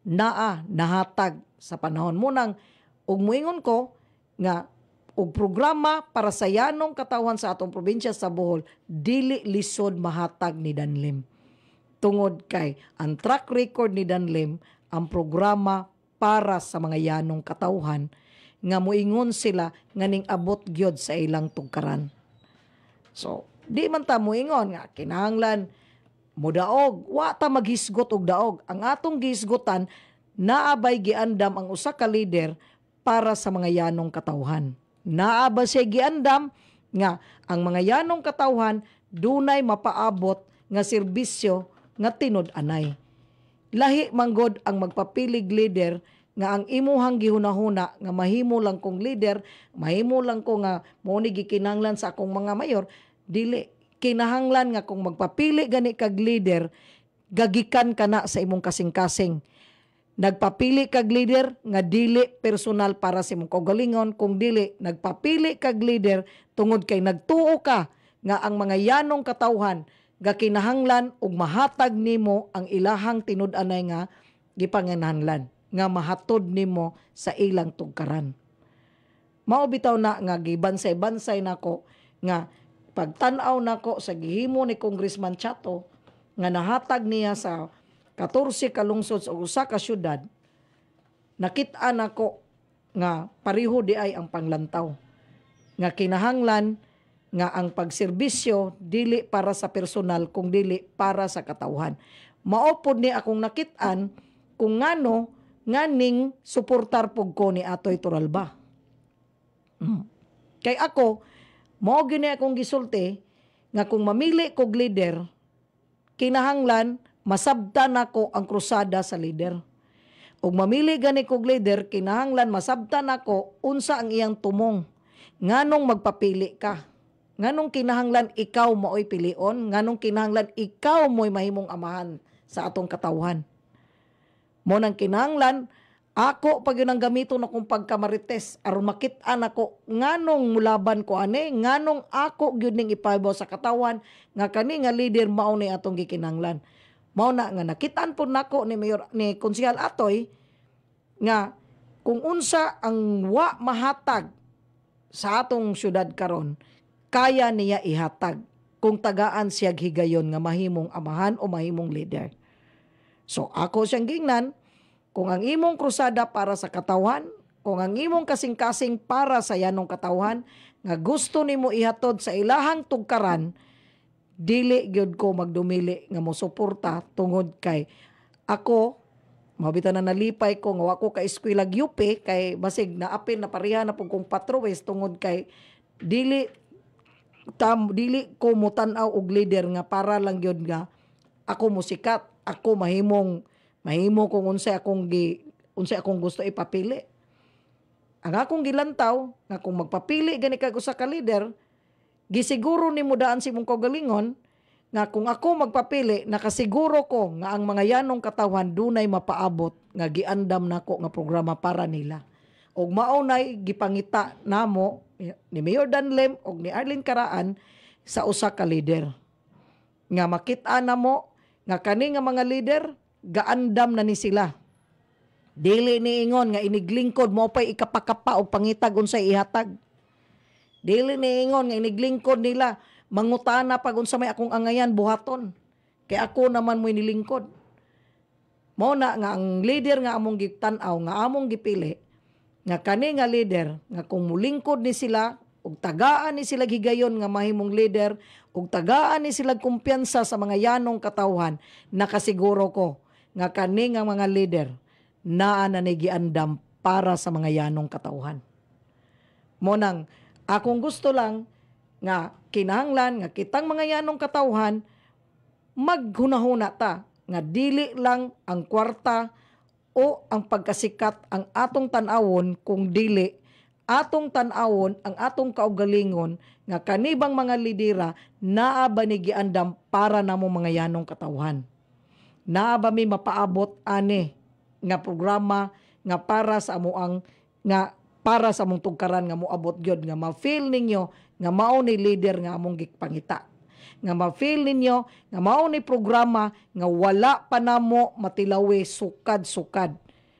nahatag sa panahon mo nang ug moingon ko nga og programa para sa yanong katawhan sa atong probinsya sa Bohol dili lisod mahatag ni Danlim. Tungod kay ang track record ni Danlim, ang programa para sa mga yanong katawhan nga moingon sila nga ning abot gyud sa ilang tugkaran. So, di man ta moingon nga kinahanglan modaog, wa ta maghisgot og daog. Ang atong gihisgotan naabay giandam ang usa ka leader para sa mga yanong katawhan. Naaba siya giandam nga ang mga yanong katawhan dunay mapaabot nga serbisyo nga tinud-anay. Lahi manggod ang magpapilig leader nga ang imuhang gihunahuna nga mahimo lang kong leader, mahimo lang ko nga mo ni gikinahanglan sa akong mga mayor, dili kinahanglan nga kung magpapili gani kag leader, gagikan kana sa imong kasing-kasing. Nagpapili kag leader nga dili personal para sa imong kaugalingon, kung dili nagpapili kag leader tungod kay nagtuo ka nga ang mga yanong katawhan gakinahanglan ug mahatag nimo ang ilahang tinud-anay nga gipanginahanglan nga mahatod nimo sa ilang tugkaran. Mao bitaw na nga gibansay-bansay nako nga pagtan-aw nako sa gihimo ni Congressman Chato nga nahatag niya sa 14 ka lungsod sa usa ka syudad, nakit-an nako nga pareho di ay ang panglantaw. Nga kinahanglan nga ang pagserbisyo dili para sa personal kung dili para sa katawhan. Mao pod ni akong nakit-an kung ngano nga ning suportar pug ko ni Atoy Toralba. Kay ako, Mao gyud ni akong gisulti nga kung mamili kog leader, kinahanglan masabtan nako ang krusada sa leader. Ug mamili gani kog leader, kinahanglan masabtan nako unsa ang iyang tumong. Nganong magpapili ka? Nganong kinahanglan ikaw maoy pilion? Nganong kinahanglan ikaw mo'y mahimong amahan sa atong katawhan? Mo nang kinahanglan ako pag yun ang gamiton akong pagkamarites aron makit-an ako nganong mulaban ko ani, nganong ako gyud ning ipahibaw sa katawan nga kani nga leader mao ni atong gikinahanglan. Mao na nga nakitaan po nako ni Mayor ni Konsehal Atoy nga kung unsa ang wa mahatag sa atong syudad karon, kaya niya ihatag kung tagaan siya higayon nga mahimong amahan o mahimong leader. So ako siyang gingnan, kung ang imong krusada para sa katawan, kung ang imong kasing-kasing para sa yanong katawan, nga gusto nimo ihatod sa ilahang tugkaran, dili gyud ko magdumili nga mosuporta tungod kay ako mabitan na nalipay ko nga wako ka eskwela UP kay basig naapil na pareha na pug kong patrowes tungod kay dili ko mutan-aw og leader nga para lang gyud nga ako musikat, ako mahimo kung unsay akong gusto ipapili. Ang akong gilantaw nga kung magpapili gani kag usa ka leader, gisiguro nimo daan si mong kaugalingon nga kung ako magpapili, nakasiguro ko nga ang mga yanong katawan dunay mapaabot nga giandam nako nga programa para nila. Og maunay gipangita namo ni Mayor Danlem og ni Arlene Caraan sa usa ka leader. Nga makit-an namo nga kani nga mga leader gaandam na ni sila. Dili niingon nga iniglingkod mo pa'y ikapakapa o pangitag unsay ihatag. Dili niingon nga iniglingkod nila mangutana pag unsa may akong angayan buhaton. Kay ako naman mo'y nilingkod. Mao na nga ang leader nga among gitan-aw nga among gipili nga kani nga leader nga kung mulingkod ni sila ug tagaan ni sila higayon nga mahimong leader ug tagaan ni sila kumpiyansa sa mga yanong katawhan, nakasiguro ko nga kani nga mga leader naa na giandam para sa mga yanong katawhan. Mo nang akong gusto lang nga kinahanglan nga kitang mga yanong katawhan maghunahuna ta nga dili lang ang kwarta o ang pagkasikat ang atong tan-awon, kung dili atong tan-awon ang atong kaugalingon nga kanibang mga lidera naa ba ni giandam para namo mga yanong katawhan. Naa ba mi mapaabot ani nga programa nga para sa amuang nga para sa among tugkaran nga moabot gyud nga ma-feel ninyo nga mao ni leader nga among gipangita. Nga ma-feel ninyo nga mao ni programa nga wala pa namo matilawi sukad-sukad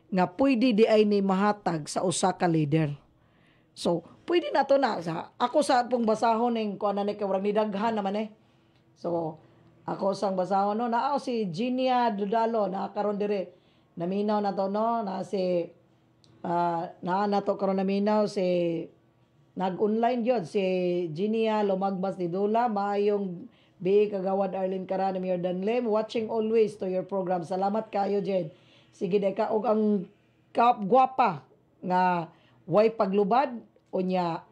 nga pwede di ay ni mahatag sa usa ka leader. So, pwede na to na. Ako sa pong basahon ng kuha na ni kawrang nidaghan naman eh. So, ako sang basahon no. Naaw si Ginia Dudalo, nakakaroon dire. Naminaw na to no. Na si, na to karon naminaw si, nag-online yun. Si Ginia Lumagbas ni Dula. Maayong B. Kagawad Arlene Caraan ni Mayor Danlem. Watching always to your program. Salamat kayo, Jed. Sige, deka. Og ang gwapa nga way paglubad unya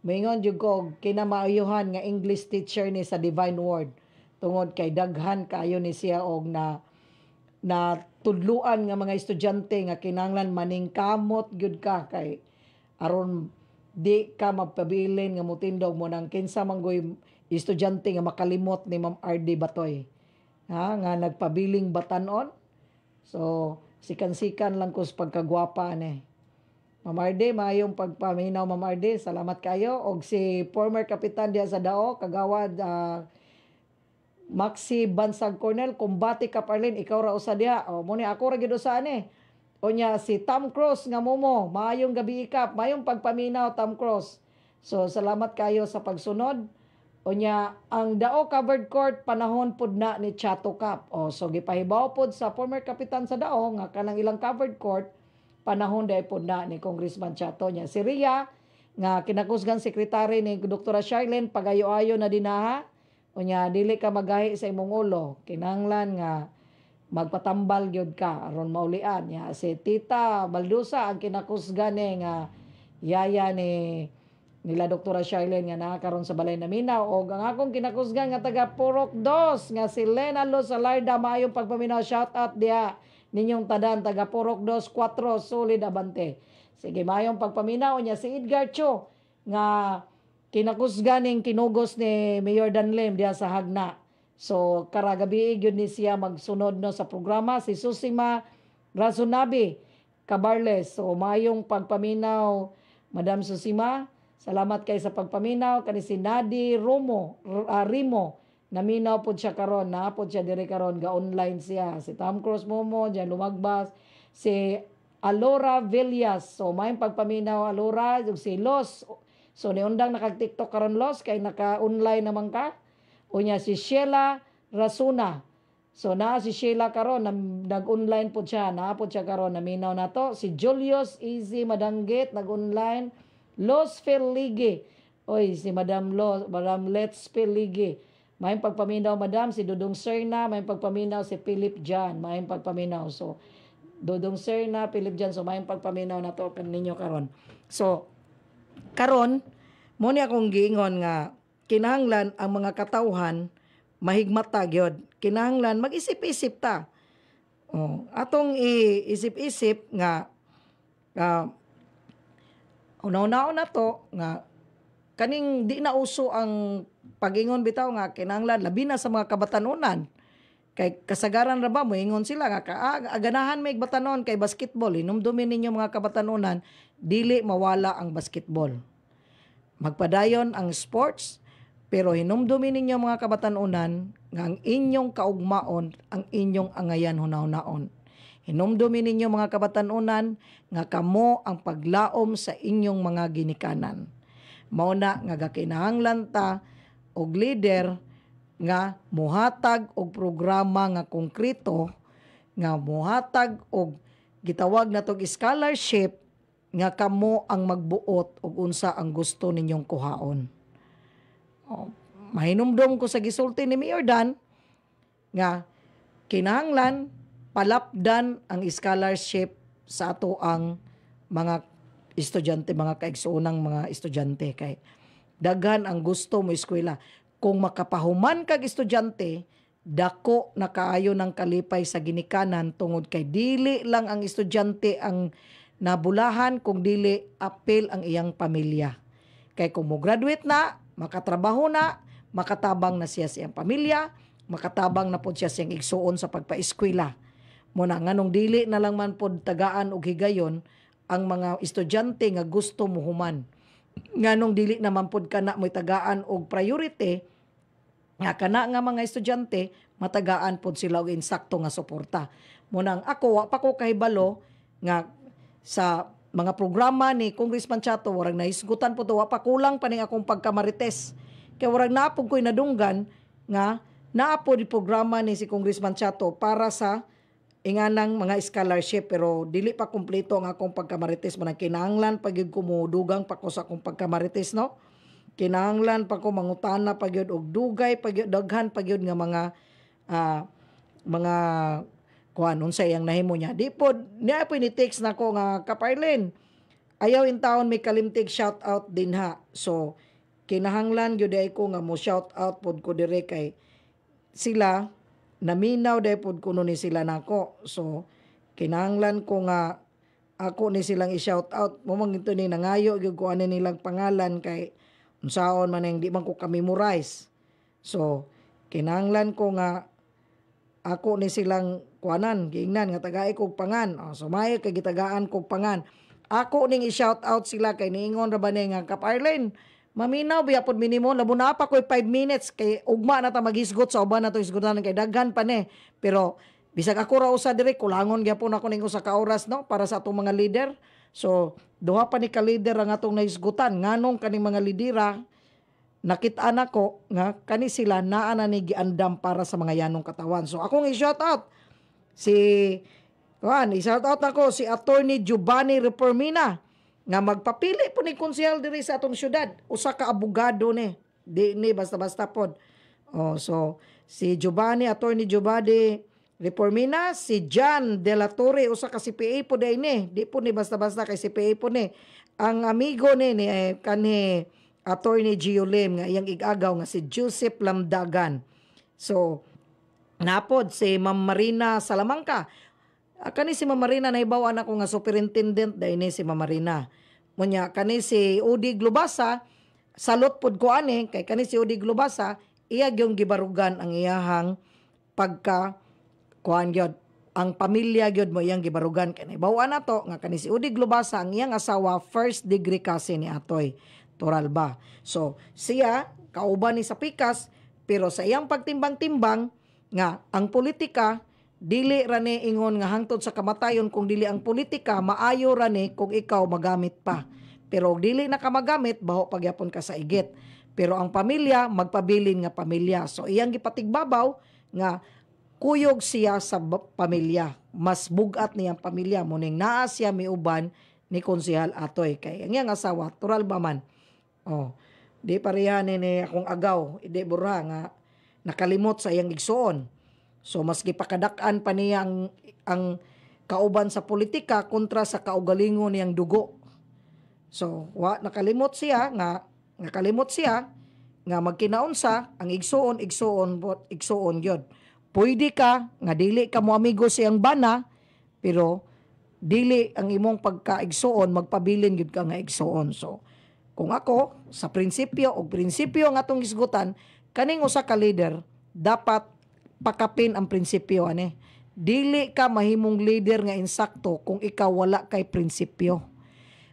mingon jud ko kinamaayuhan nga English teacher ni sa Divine Word tungod kay daghan kayo ni siya og na tudluan nga mga estudyante nga kinahanglan maningkamot gyud ka kay aron di ka magpabilin nga motindog mo nang kinsa manggoy estudyante nga makalimot ni Ma'am RD Batoy nga nagpabiling batanon. So sikan-sikan lang ko sa pagkagwapa ni Ma'am Arde, maayong pagpaminaw Ma'am Arde. Salamat kayo. Og si former kapitan diya sa Dao, kagawad Maxi Bansag Cornel, kumbati ka Arlene, ikaw ra usa diha. O mo ni ako ra gid usa ni. O nya si Tom Cruise nga momo, maayong gabi ikap, maayong pagpaminaw Tom Cruise. So salamat kayo sa pagsunod. O nya ang Dao covered court panahon pud na ni Chato Cup. O so gipahibaw pud sa former kapitan sa Dao nga kanang ilang covered court panahon day po na ni Congressman Chato niya. Si Ria, nga kinakusgan sekretary ni Dr. Charlene, pagayo-ayo na dinaha. O niya, dili ka magahi sa imong ulo. Kinanglan nga magpatambal gyud ka aron maulian niya. Si Tita Baldusa ang kinakusgan ni nga yaya ni nila Doktora Charlene nga nakakaroon sa balay na minaw o ang akong kinakusgan nga taga Purok 2 nga si Lena Lo Salarda maayong pagpaminaw, shout out diha ninyong tadan taga Purok 2 4 solid abante. Sige maayong pagpaminaw niya si Edgar Cho nga kinakusgan ning kinugos ni Mayor Danlem diha sa Hagna. So karagabi gyud ni siya magsunod no sa programa si Susima Razonabi Cabarles. So maayong pagpaminaw Madam Susima. Salamat kay sa pagpaminaw kani si Nadi Rimo naminaw pod siya karon, naapod siya diri karon ga online siya. Si Tom Cruise Momo diyan lumagbas, si Alora Villas. So may pagpaminaw Alora ug si Los. So niundang naka-TikTok karon Los kay naka-online naman ka. Unya si Sheila Rasuna. So na si Sheila karon nag-online pod siya, naapod siya karon naminaw nato. Si Julius Easy Madanggit nag-online. Los Felige. Oy, si Madam Let's Felige. May pagpaminaw, Madam, si Dudong Serna. May pagpaminaw, si Philip Jan. May pagpaminaw. So, Dudong Serna, Philip Jan. So, may pagpaminaw na to ninyo karon. So, karon, muni akong giingon nga, kinahanglan ang mga katawhan, mahigmata gyud. Kinahanglan, mag-isip-isip ta. Atong iisip-isip nga, una-una na to nga kaning di na uso ang pagingon bitaw nga kinahanglan labi na sa mga kabatanunan kay kasagaran ra ba moingon sila nga ganahan may batanon kay basketball hinumdumin ninyo mga kabatanunan dili mawala ang basketball magpadayon ang sports pero hinumdumin ninyo mga kabatanunan nga ang inyong kaugmaon ang inyong angayan hunaw-naon. Hinumdumin ninyo mga kabatanunan nga kamo ang paglaom sa inyong mga ginikanan. Mauna nga gakinahanglan ta og leader nga muhatag og programa nga konkreto nga muhatag og gitawag natog scholarship nga kamo ang magbuot og unsa ang gusto ninyong kuhaon. Mahinumdum ko sa gisulti ni Mayor Dan nga kinahanglan palapdan ang scholarship sa ato ang mga estudyante, mga kaigsuunang mga estudyante kay daghan ang gusto mo eskwela. Kung makapahuman kag estudyante, dako na kaayo ng kalipay sa ginikanan tungod kay dili lang ang estudyante ang nabulahan kung dili apil ang iyang pamilya. Kay kung mo graduate na, makatrabaho na, makatabang na siya sa iyang pamilya, makatabang na pod siya sa iyang igsuon sa pagpaeskwela. Muna nganong dili na lang man pod tagaan og higayon ang mga estudyante nga gusto muhuman. Nganong dili naman pod kana mo'y tagaan og priority nga kana nga mga estudyante matagaan pod sila og insakto nga suporta. Muna ako wa pa ko kahibalo nga sa mga programa ni Congressman Chato warag nahisgutan po to wa pa kulang pa ning akong pagkamarites. Kay warag naapod ko'y nadunggan nga naapod di programa ni si Congressman Chato para sa inganang mga scholarship pero dili pa kumpleto ang akong pagkamarites man kinahanglan pagyud ko mudugang pa ko sa akong pagkamarites no kinahanglan pa ko mangutana pagyud og dugay pagyud daghan pagyud nga mga kuan unsay ang nahimo niya di pod niya po ni text nako nga Kaparlin ayaw in town may kalimtig shout out din ha so kinahanglan gyud ay ko nga mo shout out pod ko dire kay sila naminaw dahil po kuno ni sila nako. So, kinahanglan ko nga ako ni silang i-shout out. Mumang ito ni nangayo, yung ko ano nilang pangalan kay unsaon man yung di man ko ka-memorize. So, kinahanglan ko nga ako ni silang kuanan, giingnan, nga tagay kong pangan. So, may kagitagaan kong pangan. Ako ning i-shout out sila kay niingon ra ba nga Kaparlin, maminaw biya pod minimum labo na pa koy 5 minutes kay ugma na ta maghisgot sa uban na to hisgotan kay daghan pa ni pero bisag ako ra usa dire kulangon gyapon ako ning usa ka oras no para sa atong mga leader so duha pa ni ka leader ang atong nahisgutan nganong kaning mga lidera nakit-an ako nga kani sila naa na ni giandam para sa mga yanong katawan so akong i-shout out i-shout out ako si Attorney Giovanni Reformina nga magpapili po ni konsehal diri sa atong syudad. Usa ka abogado ni. Di ni basta-basta pod. So si Attorney Giovanni Reformina si John De La Torre usa ka CPA po day ni. Di po ni basta-basta kay CPA po ni. Ang amigo ni kani Attorney Gio Lim nga iyang igagaw nga si Joseph Lamdagan. So napod si Ma'am Marina Salamanca. Kani si Ma'am Marina nahibawan ako nga superintendent day ni si Ma'am Marina. Munya kani si Udi Globasa salot pod ko ani kay kani si Udi Globasa iya gyung gibarugan ang iyahang pagka kuan gyud ang pamilya gyud mo iyang gibarugan kay nahibawan nato nga kani si Udi Globasa ang iyang asawa first degree cousin ni Atoy Toralba. So siya kauban ni sa pikas pero sa iyang pagtimbang-timbang nga ang politika dili ra ni ingon nga hangtod sa kamatayon kung dili ang politika maayo ra ni kung ikaw magamit pa. Pero dili na ka magamit baho pagyapon ka sa igit. Pero ang pamilya magpabilin nga pamilya. So iyang gipatigbabaw nga kuyog siya sa pamilya. Mas bugat niyang pamilya muning naa siya miuban ni Konsehal Atoy kay ang iyang asawa Toralba man. Oh, di pareha ni akong agaw, di burha nga nakalimot sa iyang igsuon. So mas gipakadak-an pa niya ang kauban sa politika kontra sa kaugalingon niyang dugo. So nakalimot siya nga magkinaunsa ang igsuon gyud. Pwede ka nga dili ka mo amigo siyang bana pero dili ang imong pagkaigsuon magpabilin gyud ka nga igsuon. So kung ako sa prinsipyo nga atong isgutan kaning usa ka leader dapat pakapin ang prinsipyo ani. Dili ka mahimong leader nga insakto kung ikaw wala kay prinsipyo.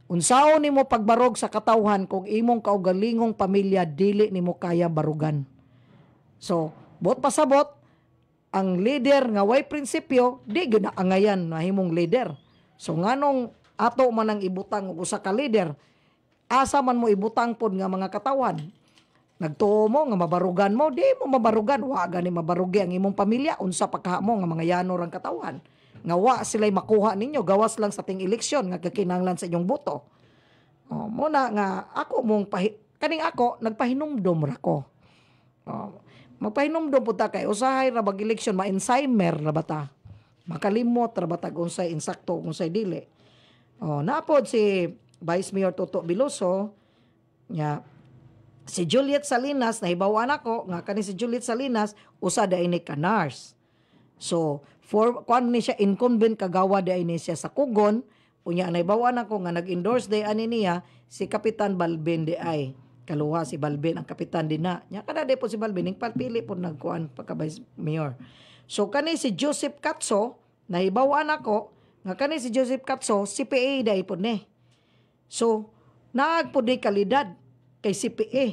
Unsaon nimo pagbarog sa katawhan kung imong kaugalingong pamilya dili nimo kaya barugan. So, bot pasabot ang leader nga way prinsipyo di gyud na angayan mahimong leader. So nganong ato man ang ibutang og usa ka leader, asa man mo ibutang pod nga mga katawhan. Nagtuo mo nga mabarugan mo, di mo mabarugan. Wa gani mabarugi ang imong pamilya. Unsa pa kaha mo nga mga yanor ang katawan. Nga wa sila'y makuha ninyo. Gawas lang sa ting eleksyon nga kakinanglan sa inyong boto. O, muna nga ako mong kaning ako, nagpahinumdom ra ko. Magpahinumdom po ta kay usahay ra bag eleksyon, ma-Alzheimer ra bata. Makalimot ra bata unsay insakto, unsay dili. Napod si Vice Mayor Toto Biloso, nya si Juliet Salinas, nahibawan ako, nga kani si Juliet Salinas, usa da ini ka nurse. So, kuan ni siya, incumbent kagawa da ini siya sa Kugon, unya nahibawan ako nga nag-endorse da ani niya, si Kapitan Balbin di ay. Kaluha si Balbin, ang kapitan din na. Nya kada de po si Balbin, palpili po nagkuan pagka-Vice Mayor. So, kani si Joseph Katso, nahibawan ako, nga kani si Joseph Katso, CPA da ipon ni. So, naagpo di kalidad kay CPA.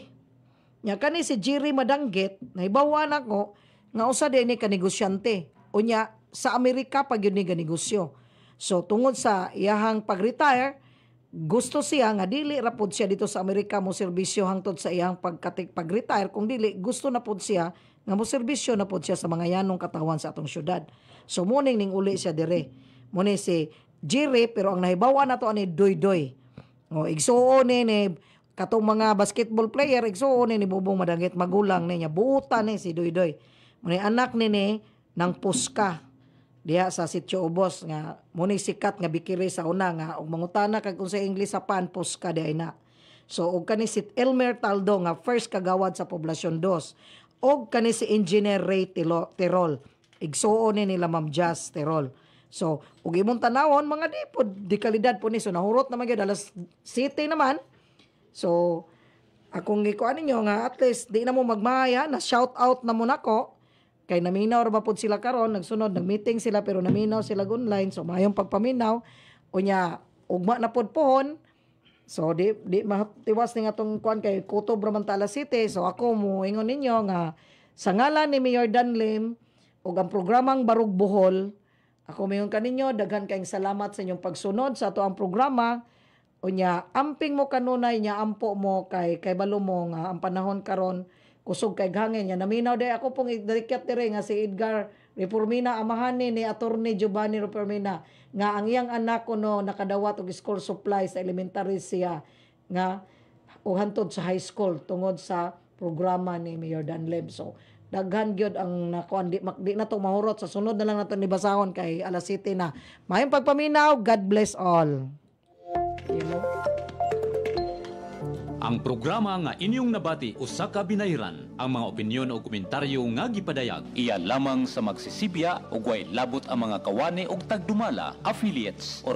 Nya kani si Jerry Madanggit, nahibawan ako nga usa din ni kanegosyante. Unya sa Amerika pag yun ni ganegosyo. So tungod sa iyahang pag-retire, gusto siya nga dili ra pud siya dito sa Amerika mo serbisyo hangtod sa iyang pag-retire, kung dili gusto na pud siya nga mo serbisyo na pud siya sa mga yanong katawan sa atong syudad. So muning ning uli siya dire. Muni si Jerry pero ang nahibawan nato ani Doy-Doy. Igsuon ni katong mga basketball player, igsuon ni Bubong Madanggit, magulang niya, buutan ni si Doy-Doy. Muni anak ni ng Puska, diha sa Sitio Ubos, nga muni sikat nga bikiri sa una, nga og mangutana kag kung sa English sa pan, Puska diha na. So, og kani si Elmer Taldo, nga first kagawad sa Poblasyon 2. Og kani si Engineer Ray Tirol, igsuon ni nila Ma'am Jazz Tirol. So, og imong tanawon, mga di kalidad po ni, so nahurot naman yun, alas 7 naman. So, akong gikuan ninyo nga at least di na mo magmahaya, na shout out na mo nako. Kay naminaw ra ba pud sila karon, nagsunod, nagmeeting sila pero naminaw sila online. So, mayong pagpaminaw, unya ugma na pud pohon. So, di matiwas ni nga tong kuan kay Kutob ra man ta alas 7. So, ako mo ingon ninyo nga sa ngalan ni Mayor Danlim ug ang programang Barog Bohol, ako mayon kaninyo daghan kayong salamat sa inyong pagsunod sa ato ang programa. Unya amping mo kanunay nya ampo mo kay balo mo nga ang panahon karon kusog kay hangin nya naminaw day ako pong idirikyat dire nga si Edgar Reformina amahan ni Attorney Giovanni Reformina nga ang iyang anak ko no nakadawat og school supply sa elementary siya nga o hantod sa high school tungod sa programa ni Mayor Danlem. So daghan gyud ang nakuan di na to mahurot sa sunod na lang nato ni basahon kay alas 7 na. Mayong pagpaminaw, God bless all. You know? Ang programa nga inyong nabati usa ka binayran, ang mga opinyon o komentaryo nga gipadayag iya lamang sa magsisibya ug way labot ang mga kawani ug tagdumala, affiliates or